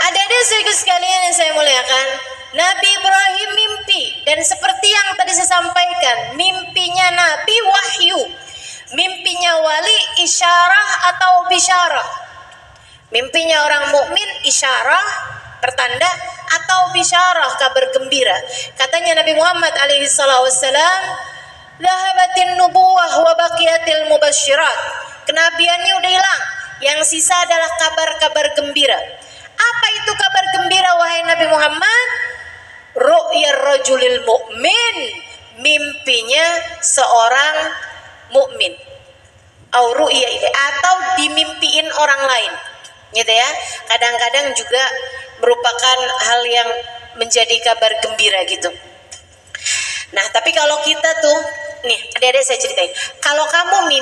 Adik-adik sekalian yang saya muliakan, Nabi Ibrahim mimpi, dan seperti yang tadi saya sampaikan, mimpinya Nabi wahyu, mimpinya wali isyarah atau bisyarah. Mimpinya orang mukmin isyarah, pertanda, atau bisyarah, kabar gembira. Katanya Nabi Muhammad alaihi salatu wassalam, "Dhahabatin nubuwah wa baqiyatil mubasysyirat." Kenabiannya udah hilang, yang sisa adalah kabar-kabar gembira. Apa itu kabar gembira wahai Nabi Muhammad? Ru'yar rajulil mu'min, mimpinya seorang mukmin. Au ru'ya ini, atau dimimpiin orang lain. Gitu ya. Kadang-kadang juga merupakan hal yang menjadi kabar gembira gitu. Nah, tapi kalau kita tuh, nih, adik-adik saya ceritain. Kalau kamu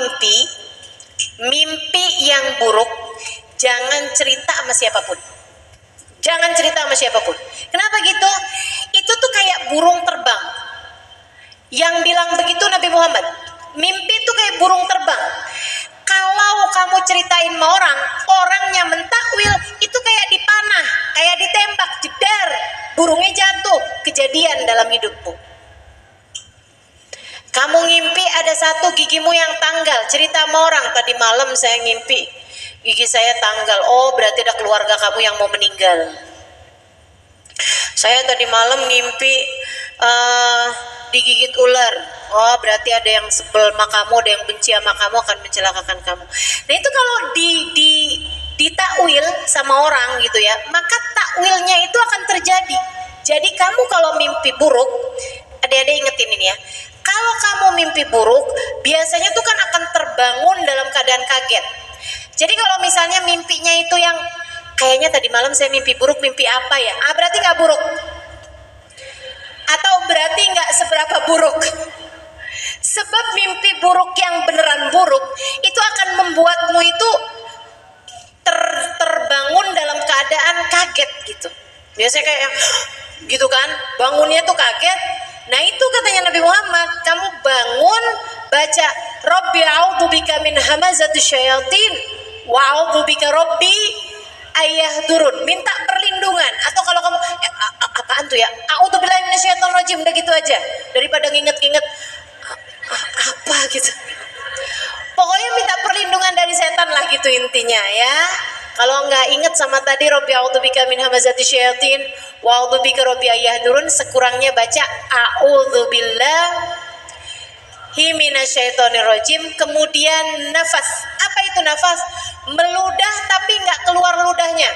mimpi yang buruk, jangan cerita sama siapapun. Jangan cerita sama siapapun. Kenapa gitu? Itu tuh kayak burung terbang. Yang bilang begitu Nabi Muhammad. Mimpi tuh kayak burung terbang. Kalau kamu ceritain sama orang, orangnya mentakwil, itu kayak dipanah, kayak ditembak, jedar, burungnya jatuh. Kejadian dalam hidupmu. Kamu ngimpi ada satu gigimu yang tanggal, cerita sama orang, tadi malam saya ngimpi gigi saya tanggal. Oh, berarti ada keluarga kamu yang mau meninggal. Saya tadi malam ngimpi digigit ular. Oh, berarti ada yang sebel sama kamu, ada yang benci sama kamu, akan mencelakakan kamu. Nah, itu kalau ditakwil sama orang gitu ya, maka takwilnya itu akan terjadi. Jadi kamu kalau mimpi buruk, adik-adik ingetin ini ya. Kalau kamu mimpi buruk, biasanya tuh kan akan terbangun dalam keadaan kaget. Jadi kalau misalnya mimpinya itu yang kayaknya tadi malam saya mimpi buruk, mimpi apa ya? Berarti nggak buruk. Atau berarti nggak seberapa buruk. Sebab mimpi buruk yang beneran buruk itu akan membuatmu itu terbangun dalam keadaan kaget gitu. Biasanya kayak gitu kan, bangunnya tuh kaget. Nah itu katanya Nabi Muhammad, kamu bangun baca Rabbi a'udzubika min hamazatis syayatin wa a'udzubika Rabbi ayahdurun, minta perlindungan. Atau kalau kamu apaan tuh ya, a'udzubillahi minasyaitonir rajim, udah gitu aja daripada nginget-nginget apa gitu. Pokoknya minta perlindungan dari setan lah gitu intinya ya. Kalau nggak inget sama tadi Rabbi a'udzubika min hamazatis syayatin wa a'udzubika Rabbi ayahdurun, sekurangnya baca a'udzubillahi minasyaitonir rajim, kemudian nafas. Apa itu nafas? Meludah tapi nggak keluar ludahnya.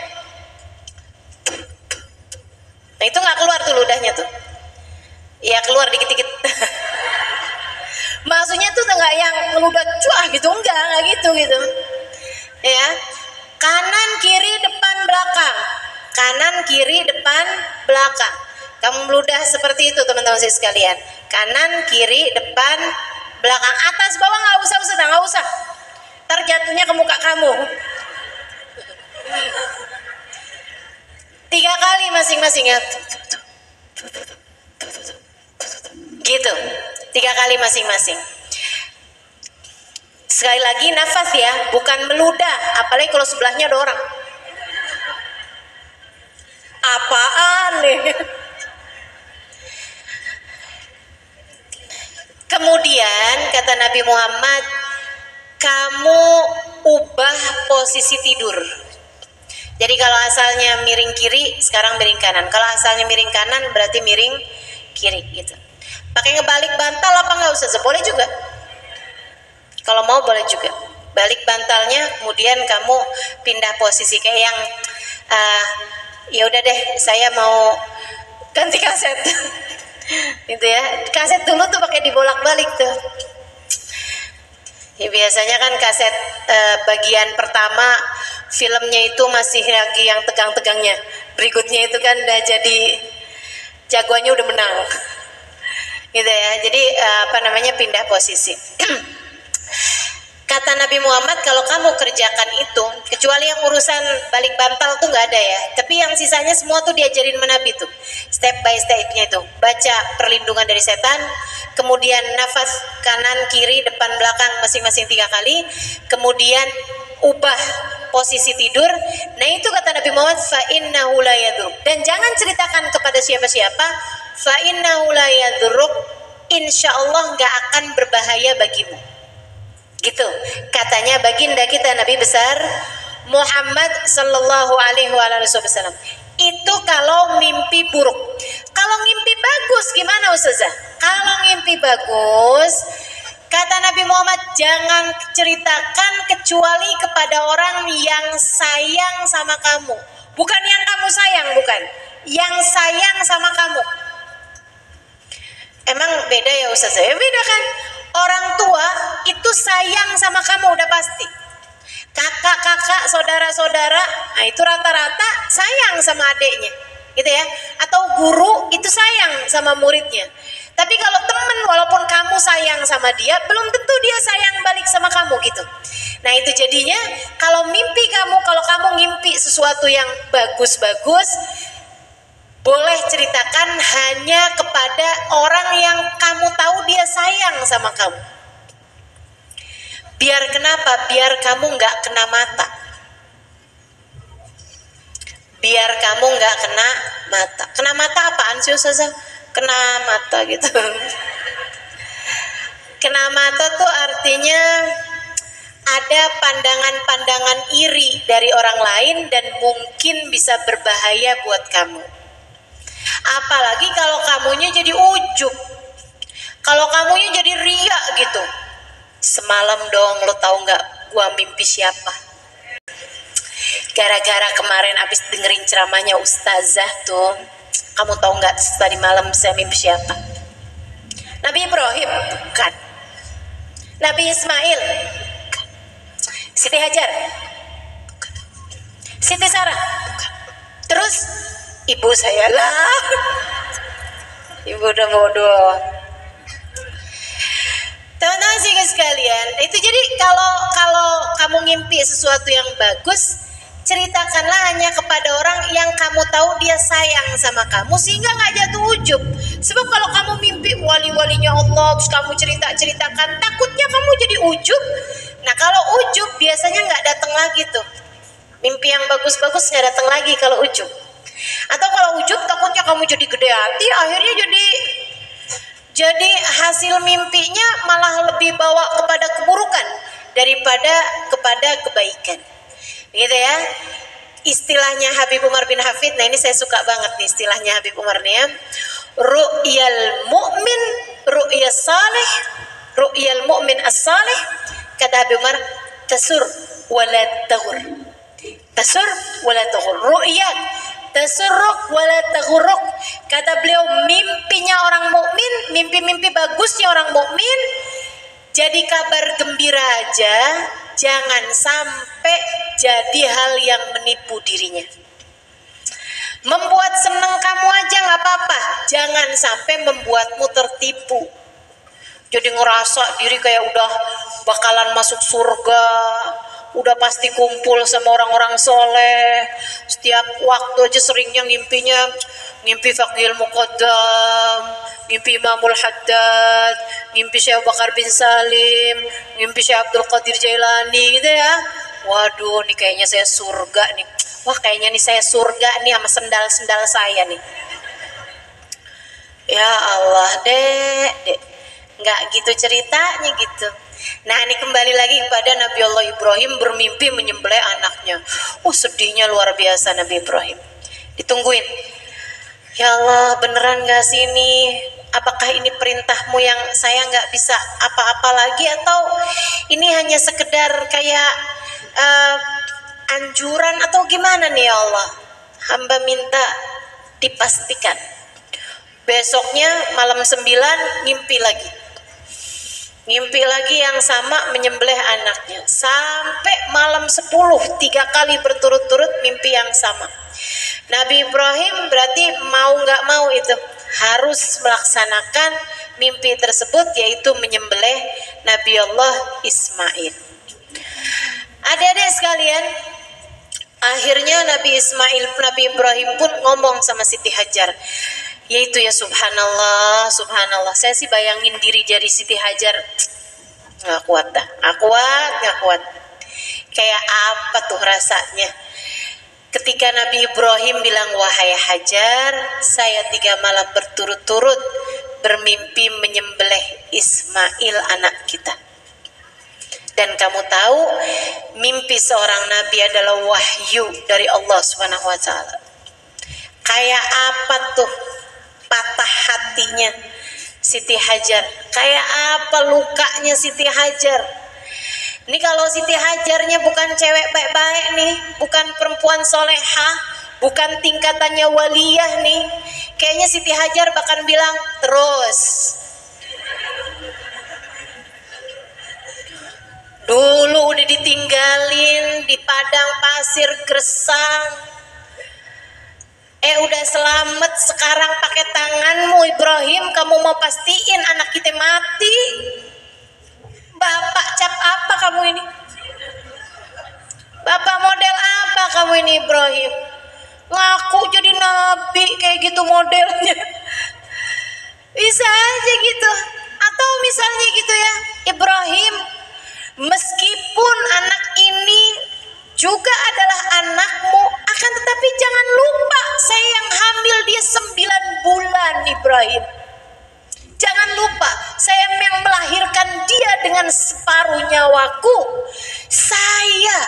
Nah itu nggak keluar tuh ludahnya tuh. Ya keluar dikit-dikit. Maksudnya tuh nggak yang meludah cuah gitu, enggak gitu. Ya, kanan kiri depan belakang, kanan kiri depan belakang. Kamu meludah seperti itu teman-teman saya sekalian. Kanan kiri depan belakang, atas bawah nggak usah, nggak usah. Ntar jatuhnya ke muka kamu. 3 kali masing-masing ya. Gitu. 3 kali masing-masing. Sekali lagi nafas ya, bukan meludah. Apalagi kalau sebelahnya ada orang. Apaan nih? Kemudian kata Nabi Muhammad, kamu ubah posisi tidur. Jadi kalau asalnya miring kiri, sekarang miring kanan. Kalau asalnya miring kanan, berarti miring kiri gitu. Pakai ngebalik bantal apa nggak usah? Boleh juga. Kalau mau boleh juga. Balik bantalnya, kemudian kamu pindah posisi kayak yang ya udah deh, saya mau ganti kaset. Gitu ya. Kaset dulu tuh pakai dibolak-balik tuh. Ya, biasanya kan kaset bagian pertama filmnya itu masih lagi yang tegang-tegangnya. Berikutnya itu kan udah jadi jagoannya udah menang. Gitu ya. Jadi pindah posisi. Kata Nabi Muhammad, kalau kamu kerjakan itu, kecuali yang urusan balik bantal tuh nggak ada ya, tapi yang sisanya semua tuh diajarin Nabi tuh, step by stepnya itu. Baca perlindungan dari setan, kemudian nafas kanan kiri depan belakang masing-masing 3 kali, kemudian ubah posisi tidur. Nah itu kata Nabi Muhammad, fa innahu la yaduruk, dan jangan ceritakan kepada siapa-siapa, fa innahu la yaduruk, insya Allah nggak akan berbahaya bagimu. Gitu katanya baginda kita Nabi besar Muhammad sallallahu alaihi wasallam. Itu kalau mimpi buruk. Kalau mimpi bagus gimana Ustazah? Kalau mimpi bagus, kata Nabi Muhammad, jangan ceritakan kecuali kepada orang yang sayang sama kamu. Bukan yang kamu sayang, bukan. Yang sayang sama kamu. Emang beda ya Ustazah? Ya beda kan? Orang tua itu sayang sama kamu udah pasti. Kakak-kakak, saudara-saudara, nah itu rata-rata sayang sama adiknya, gitu ya. Atau guru itu sayang sama muridnya. Tapi kalau temen, walaupun kamu sayang sama dia, belum tentu dia sayang balik sama kamu gitu. Nah itu jadinya kalau kamu ngimpi sesuatu yang bagus-bagus, boleh ceritakan hanya kepada orang yang kamu tahu dia sayang sama kamu. Biar kenapa? Biar kamu nggak kena mata. Biar kamu nggak kena mata. Kena mata apaan sih Ustazah? Kena mata gitu. Kena mata tuh artinya ada pandangan-pandangan iri dari orang lain dan mungkin bisa berbahaya buat kamu. Apalagi kalau kamunya jadi ujub, kalau kamunya jadi riak gitu. Semalam dong, lo tahu nggak gua mimpi siapa? Gara-gara kemarin abis dengerin ceramahnya Ustazah tuh, kamu tahu nggak tadi malam saya mimpi siapa? Nabi Ibrahim? Bukan. Nabi Ismail? Bukan. Siti Hajar? Bukan. Siti Sarah? Bukan. Terus ibu saya lah. Ibu udah bodoh. Teman-teman sekalian, itu jadi kalau kamu ngimpi sesuatu yang bagus, ceritakanlah hanya kepada orang yang kamu tahu dia sayang sama kamu, sehingga nggak jatuh ujub. Sebab kalau kamu mimpi wali-walinya Allah, terus kamu ceritakan, takutnya kamu jadi ujub. Nah kalau ujub biasanya nggak datang lagi tuh. Mimpi yang bagus-bagus nggak datang lagi kalau ujub. Atau kalau ujub takutnya kamu jadi gede hati, akhirnya jadi hasil mimpinya malah lebih bawa kepada keburukan daripada kepada kebaikan. Gitu ya. Istilahnya Habib Umar bin Hafid, nah ini saya suka banget nih istilahnya Habib Umar nih ya. Ru'yal mu'min, ru'yas salih, ru'yal mu'min as-salih, kata Habib Umar, tasur wala taghur. Tasur wala taghur. Ru'yat tasurruk wala taghurruk. Kata beliau, mimpinya orang mukmin, mimpi-mimpi bagusnya orang mukmin, jadi kabar gembira aja, jangan sampai jadi hal yang menipu dirinya. Membuat senang kamu aja nggak apa-apa, jangan sampai membuatmu tertipu. Jadi ngerasa diri kayak udah bakalan masuk surga, udah pasti kumpul sama orang-orang soleh. Setiap waktu aja seringnya ngimpi Faqihul Muqaddam, ngimpi Imamul Haddad, ngimpi Syekh Bakar bin Salim, ngimpi Syekh Abdul Qadir Jailani gitu ya. Waduh, nih kayaknya saya surga nih. Wah, kayaknya nih saya surga nih sama sendal-sendal saya nih. Ya Allah, Dek. Nggak gitu ceritanya gitu. Nah ini kembali lagi kepada Nabi Allah Ibrahim bermimpi menyembelih anaknya. Sedihnya luar biasa Nabi Ibrahim. Ditungguin. Ya Allah, beneran gak sih ini apakah ini perintahmu yang saya nggak bisa apa-apa lagi, atau ini hanya sekedar kayak anjuran atau gimana nih ya Allah? Hamba minta dipastikan. Besoknya malam 9 ngimpi lagi. Ngimpi lagi yang sama menyembelih anaknya. Sampai malam 10, 3 kali berturut-turut mimpi yang sama. Nabi Ibrahim berarti mau nggak mau itu harus melaksanakan mimpi tersebut, yaitu menyembelih Nabi Allah Ismail. Adik-adik sekalian, akhirnya Nabi Ibrahim pun ngomong sama Siti Hajar, yaitu ya subhanallah, saya sih bayangin diri jadi Siti Hajar, nggak kuat dah, nggak kuat. Kayak apa tuh rasanya ketika Nabi Ibrahim bilang, wahai Hajar, saya 3 malam berturut-turut bermimpi menyembelih Ismail anak kita. Dan kamu tahu, mimpi seorang nabi adalah wahyu dari Allah Subhanahu wa taala. Kayak apa tuh patah hatinya Siti Hajar? Kayak apa lukanya Siti Hajar? Ini kalau Siti Hajarnya bukan cewek baik-baik nih, bukan perempuan solehah, bukan tingkatannya waliyah nih, kayaknya Siti Hajar bahkan bilang terus. Dulu udah ditinggalin di padang pasir gersang, udah selamat, sekarang pakai tanganmu Ibrahim kamu mau pastiin anak kita mati. Bapak cap apa kamu ini? Bapak model apa kamu ini Ibrahim? Ngaku jadi nabi kayak gitu modelnya. Bisa aja gitu. Atau misalnya gitu ya, Ibrahim, meskipun anak ini juga adalah anakmu, akan tetapi jangan lupa saya yang hamil dia 9 bulan Ibrahim. Jangan lupa saya yang melahirkan dia dengan separuh nyawaku. Saya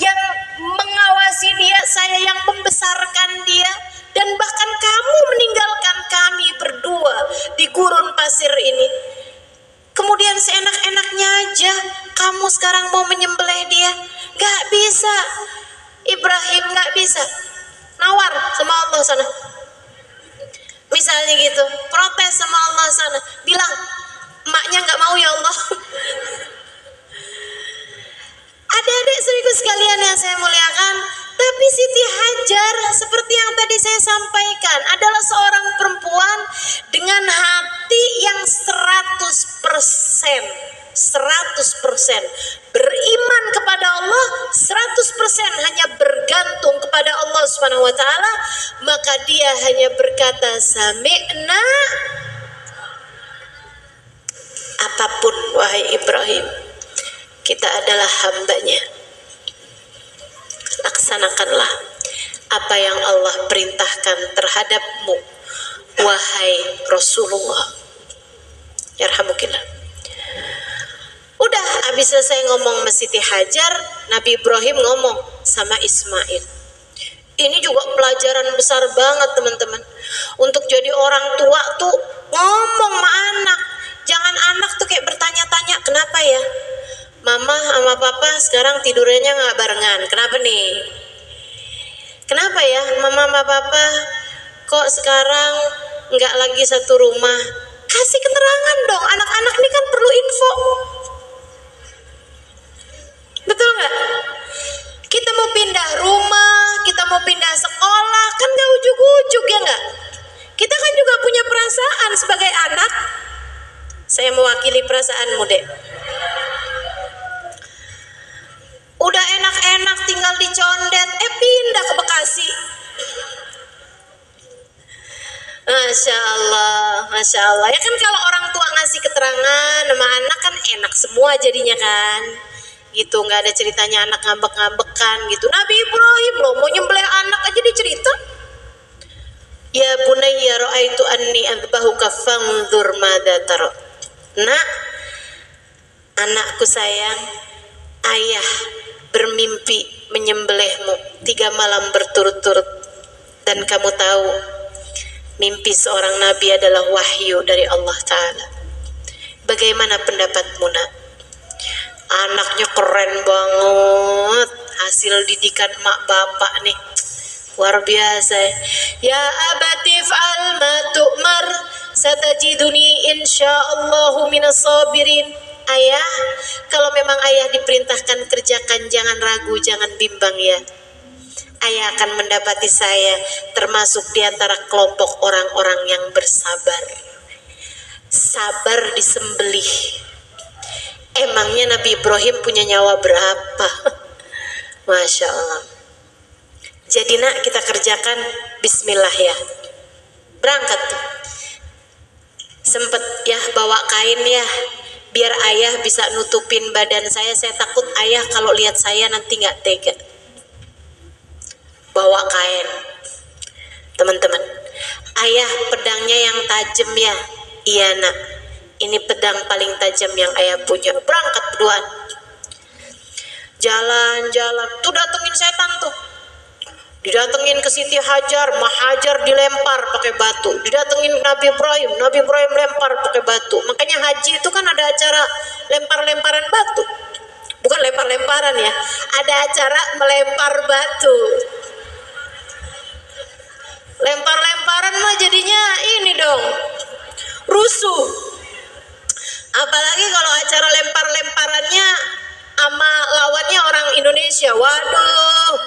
yang mengawasi dia, saya yang membesarkan dia, dan bahkan kamu meninggalkan kami berdua di gurun pasir ini. Kemudian seenak-enaknya aja kamu sekarang mau menyembelih dia. Gak bisa Ibrahim, gak bisa. Nawar sama Allah sana, misalnya gitu, protes sama Allah sana, bilang emaknya gak mau ya Allah. Adik-adik seriku sekalian yang saya muliakan, tapi Siti Hajar seperti yang tadi saya sampaikan adalah seorang perempuan dengan hati yang 100% beriman kepada Allah, 100% hanya bergantung kepada Allah Subhanahu wa taala, maka dia hanya berkata sami'na. Apapun wahai Ibrahim, kita adalah hambanya, laksanakanlah apa yang Allah perintahkan terhadapmu wahai Rasulullah. Yarhamukillah. Udah habis selesai ngomong sama Siti Hajar, Nabi Ibrahim ngomong sama Ismail. Ini juga pelajaran besar banget teman-teman. Untuk jadi orang tua tuh ngomong sama anak. Jangan anak tuh kayak bertanya-tanya, kenapa ya mama sama papa sekarang tidurnya gak barengan, kenapa nih? Kenapa ya mama sama papa kok sekarang gak lagi satu rumah? Kasih keterangan dong, anak-anak ini kan perlu info. Betul gak? Kita mau pindah rumah, kita mau pindah sekolah, kan gak ujuk-ujuk ya gak? Kita kan juga punya perasaan sebagai anak. Saya mewakili perasaanmu dek. Udah enak-enak tinggal di Condet, pindah ke Bekasi. Masya Allah. Ya kan kalau orang tua ngasih keterangan sama anak kan enak semua jadinya kan. Gitu, nggak ada ceritanya anak ngambek-ngambekan gitu. Nabi Ibrahim loh mau nyembelih anak aja dicerita. Ya bunayya ra'aitu anni adbahuka fanzur madza tara. Nak, anakku sayang, ayah bermimpi menyembelihmu 3 malam berturut-turut, dan kamu tahu mimpi seorang nabi adalah wahyu dari Allah Ta'ala. Bagaimana pendapatmu, nak? Anaknya keren banget, hasil didikan mak bapak nih, luar biasa. Ya abati fa'al ma tu'mar satajiduni insyaallahu minas sabirin. Ayah, kalau memang ayah diperintahkan kerjakan, jangan ragu, jangan bimbang ya. Ayah akan mendapati saya termasuk di antara kelompok orang-orang yang bersabar. Sabar disembelih. Emangnya Nabi Ibrahim punya nyawa berapa? Masya Allah. Jadi nak, kita kerjakan bismillah ya. Berangkat tuh. Sempet ya bawa kain ya, biar ayah bisa nutupin badan saya. Saya takut ayah kalau lihat saya nanti nggak tega. Bawa kain, teman-teman. Ayah, pedangnya yang tajam ya. Iya nak, ini pedang paling tajam yang ayah punya. Berangkat berduaan. Jalan-jalan, tuh datengin setan tuh. Didatengin ke Siti Hajar, Mahajar dilempar pakai batu. Didatengin Nabi Ibrahim lempar pakai batu. Makanya haji itu kan ada acara lempar-lemparan batu. Bukan lempar-lemparan ya, ada acara melempar batu. Lempar-lemparan mah jadinya ini dong, rusuh. Apalagi kalau acara lempar-lemparannya sama lawannya orang Indonesia, waduh,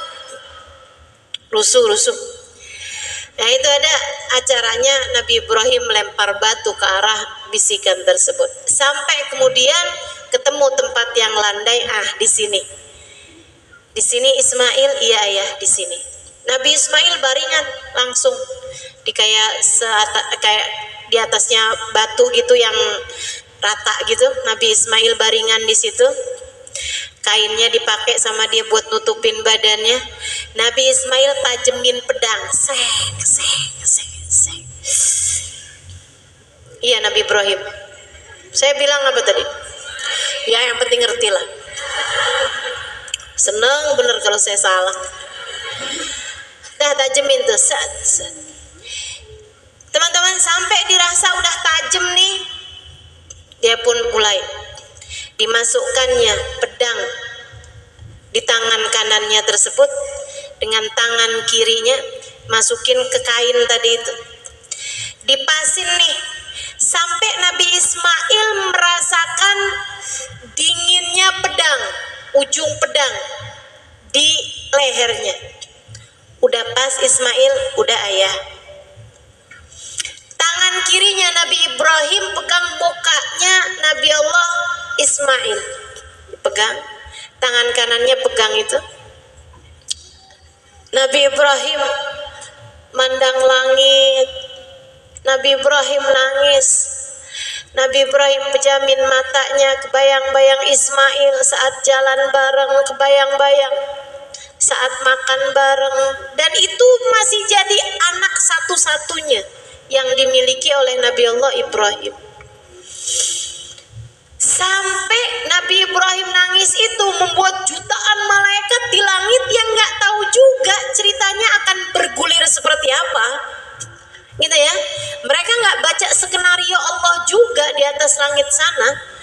rusuh. Nah itu ada acaranya Nabi Ibrahim melempar batu ke arah bisikan tersebut. Sampai kemudian ketemu tempat yang landai, di sini. Di sini Ismail, iya ayah di sini. Nabi Ismail baringan langsung di kayak di atasnya batu gitu yang rata gitu. Nabi Ismail baringan di situ. Kainnya dipakai sama dia buat nutupin badannya. Nabi Ismail tajemin pedang. Seng. Iya Nabi Ibrahim. Saya bilang apa tadi? Ya yang penting ngerti lah. Seneng bener kalau saya salah. Dah tajemin tuh. Teman-teman, sampai dirasa udah tajem nih, dia pun mulai dimasukkannya pedang di tangan kanannya tersebut, dengan tangan kirinya masukin ke kain tadi itu, dipasin nih sampai Nabi Ismail merasakan dinginnya pedang, ujung pedang di lehernya. Udah pas Ismail, udah ayah. Tangan kirinya Nabi Ibrahim pegang mukanya Nabi Allah Ismail, pegang. Tangan kanannya pegang itu. Nabi Ibrahim mandang langit. Nabi Ibrahim nangis. Nabi Ibrahim pejamin matanya, kebayang-bayang Ismail saat jalan bareng, kebayang-bayang saat makan bareng. Dan itu masih jadi anak satu-satunya yang dimiliki oleh Nabi Allah Ibrahim. Sampai Nabi Ibrahim nangis itu membuat jutaan malaikat di langit yang gak tahu juga ceritanya akan bergulir seperti apa, gitu ya. Mereka gak baca skenario Allah juga di atas langit sana.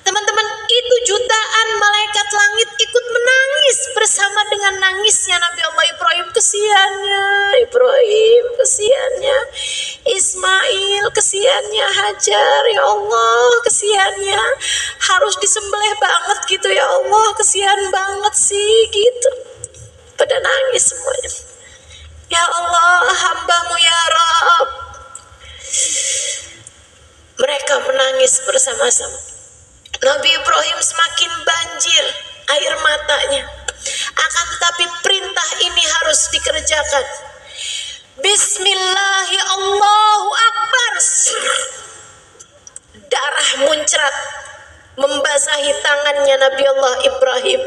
Teman-teman, itu jutaan malaikat langit ikut menangis bersama dengan nangisnya Nabi Allah Ibrahim. Kesiannya Ibrahim, kesiannya Ismail, kesiannya Hajar, ya Allah, kesiannya harus disembelih banget gitu, ya Allah, kesian banget sih gitu. Pada nangis semuanya. Ya Allah, hamba-Mu ya Rabb. Mereka menangis bersama-sama. Nabi Ibrahim semakin banjir air matanya. Akan tetapi perintah ini harus dikerjakan. Bismillahi Allahu Akbar. Darah muncrat membasahi tangannya Nabi Allah Ibrahim.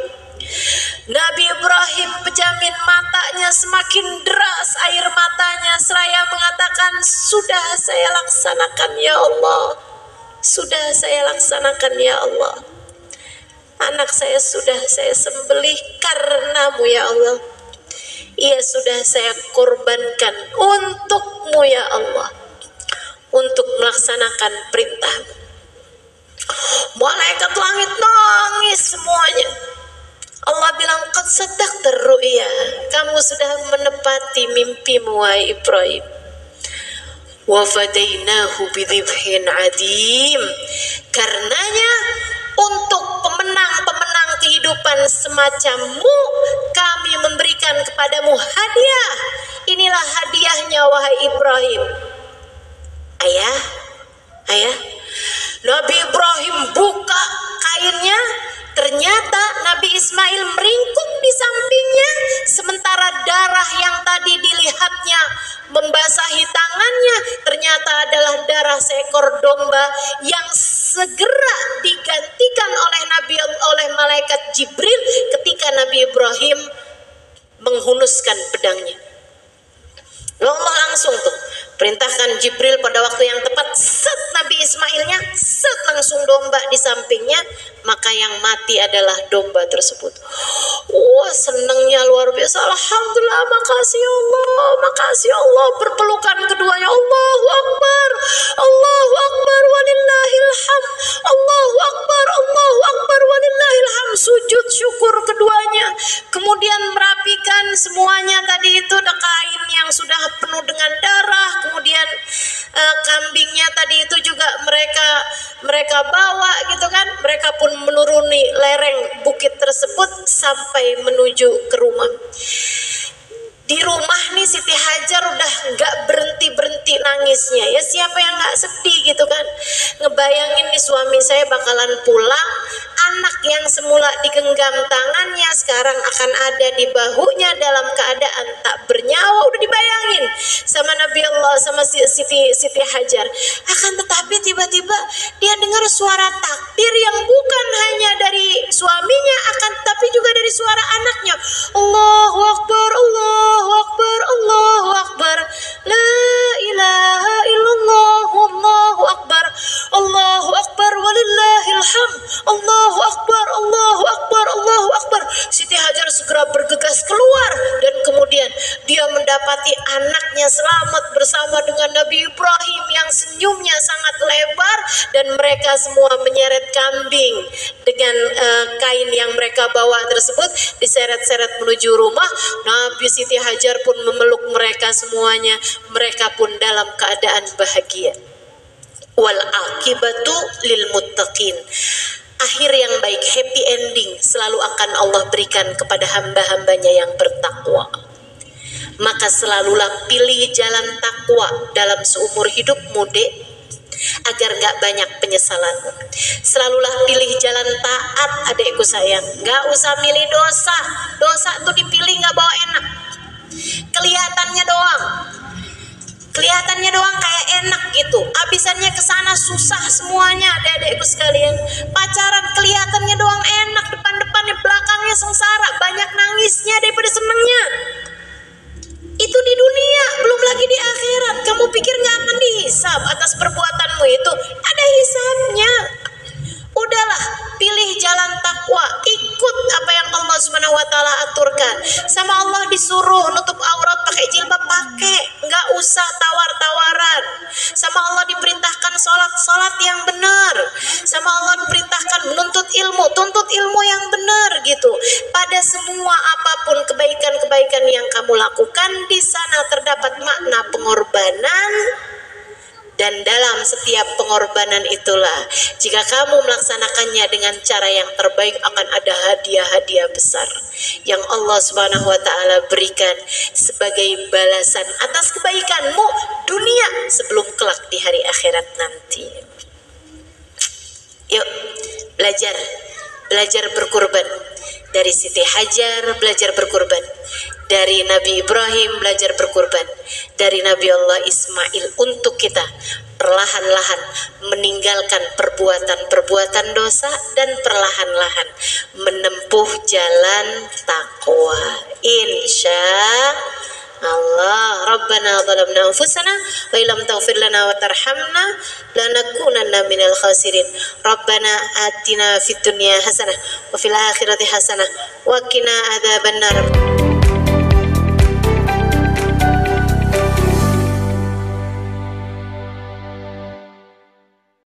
Nabi Ibrahim pejamin matanya, semakin deras air matanya, seraya mengatakan, sudah saya laksanakan ya Allah. Sudah saya laksanakan ya Allah. Anak saya sudah saya sembelih karenamu ya Allah. ia sudah saya korbankan untukmu ya Allah, untuk melaksanakan perintah. Malaikat langit nangis semuanya. Allah bilang, qad saddaqta ru'ya, kamu sudah menepati mimpimu wahai Ibrahim. Wa fadainahu bidzibhin adim, karenanya untuk pemenang-pemenang kehidupan semacammu kami memberikan kepadamu hadiah. Inilah hadiahnya wahai Ibrahim. Ayah, Nabi Ibrahim buka kainnya, ternyata Nabi Ismail meringkuk di sampingnya, sementara darah yang tadi dilihatnya membasahi tangannya ternyata adalah darah seekor domba yang segera digantikan oleh malaikat Jibril ketika Nabi Ibrahim menghunuskan pedangnya. Allah langsung tuh perintahkan Jibril pada waktu yang tepat, set Nabi Ismailnya, set langsung domba di sampingnya, maka yang mati adalah domba tersebut. Wah, senangnya luar biasa. Alhamdulillah, makasih Allah, berpelukan keduanya, Allahu Akbar, walillahil hamd, Allahu Akbar, walillahil hamd, sujud syukur keduanya, kemudian merapikan semuanya tadi itu, ada kain yang sudah penuh dengan darah, kemudian kambingnya tadi itu juga mereka bawa gitu kan, mereka pun menuruni lereng bukit tersebut sampai menuju ke rumah. Di rumah nih Siti Hajar udah nggak berhenti nangisnya. Ya siapa yang nggak sedih gitu kan, ngebayangin nih suami saya bakalan pulang, anak yang semula digenggam tangannya sekarang akan ada di bahunya dalam keadaan tak bernyawa. Udah dibayangin sama Nabi Allah, sama Siti Hajar. Akan tetapi tiba-tiba dia dengar suara takbir yang bukan hanya dari suaminya, akan tetapi juga dari suara anaknya. Allahu Akbar, Allahu Akbar, Allahu Akbar, la ilaha illallah, Allahu Akbar, Allahu Akbar, walillahil hamd, Allahu Akbar, Allahu Akbar, Allahu Akbar. Siti Hajar segera bergegas keluar dan kemudian dia mendapati anaknya selamat bersama dengan Nabi Ibrahim yang senyumnya sangat lebar, dan mereka semua menyeret kambing dengan kain yang mereka bawa tersebut, diseret-seret menuju rumah. Nabi Siti Hajar pun memeluk mereka semuanya, mereka pun dalam keadaan bahagia. Wal akibatu lil muttaqin, akhir yang baik, happy ending selalu akan Allah berikan kepada hamba-hambanya yang bertakwa. Maka selalulah pilih jalan takwa dalam seumur hidupmu, Dek, agar gak banyak penyesalanmu. Selalulah pilih jalan taat, adekku sayang. Gak usah milih dosa. Dosa tuh dipilih gak bawa enak. Kelihatannya doang kayak enak gitu, abisannya kesana susah semuanya. Adek-adekku sekalian, pacaran kelihatannya doang enak, depan-depannya belakangnya sengsara, banyak nangisnya daripada senengnya. Itu di dunia, belum lagi di akhirat. Kamu pikir gak akan dihisab atas perbuatanmu itu? Ada hisabnya. Udahlah, pilih jalan takwa, ikut apa yang Allah Subhanahu wa taala aturkan. Sama Allah disuruh nutup aurat pakai jilbab, pakai, nggak usah tawar-tawaran. Sama Allah diperintahkan sholat yang benar. Sama Allah diperintahkan menuntut ilmu, tuntut ilmu yang benar gitu. Pada semua apapun kebaikan-kebaikan yang kamu lakukan, di sana terdapat makna pengorbanan. Dan dalam setiap pengorbanan itulah, jika kamu melaksanakannya dengan cara yang terbaik, akan ada hadiah-hadiah besar yang Allah Subhanahu wa taala berikan sebagai balasan atas kebaikanmu dunia sebelum kelak di hari akhirat nanti. Yuk, belajar berkorban. Dari Siti Hajar belajar berkorban, dari Nabi Ibrahim belajar berkorban, dari Nabi Allah Ismail, untuk kita perlahan-lahan meninggalkan perbuatan-perbuatan dosa dan perlahan-lahan menempuh jalan takwa. Insya Allah. Rabbana zalamna anfusana wa illam taghfir lana wa tarhamna lanakunanna minal khasirin. Rabbana atina fid dunya hasanah wa fil akhirati hasanah wa qina adzabannar.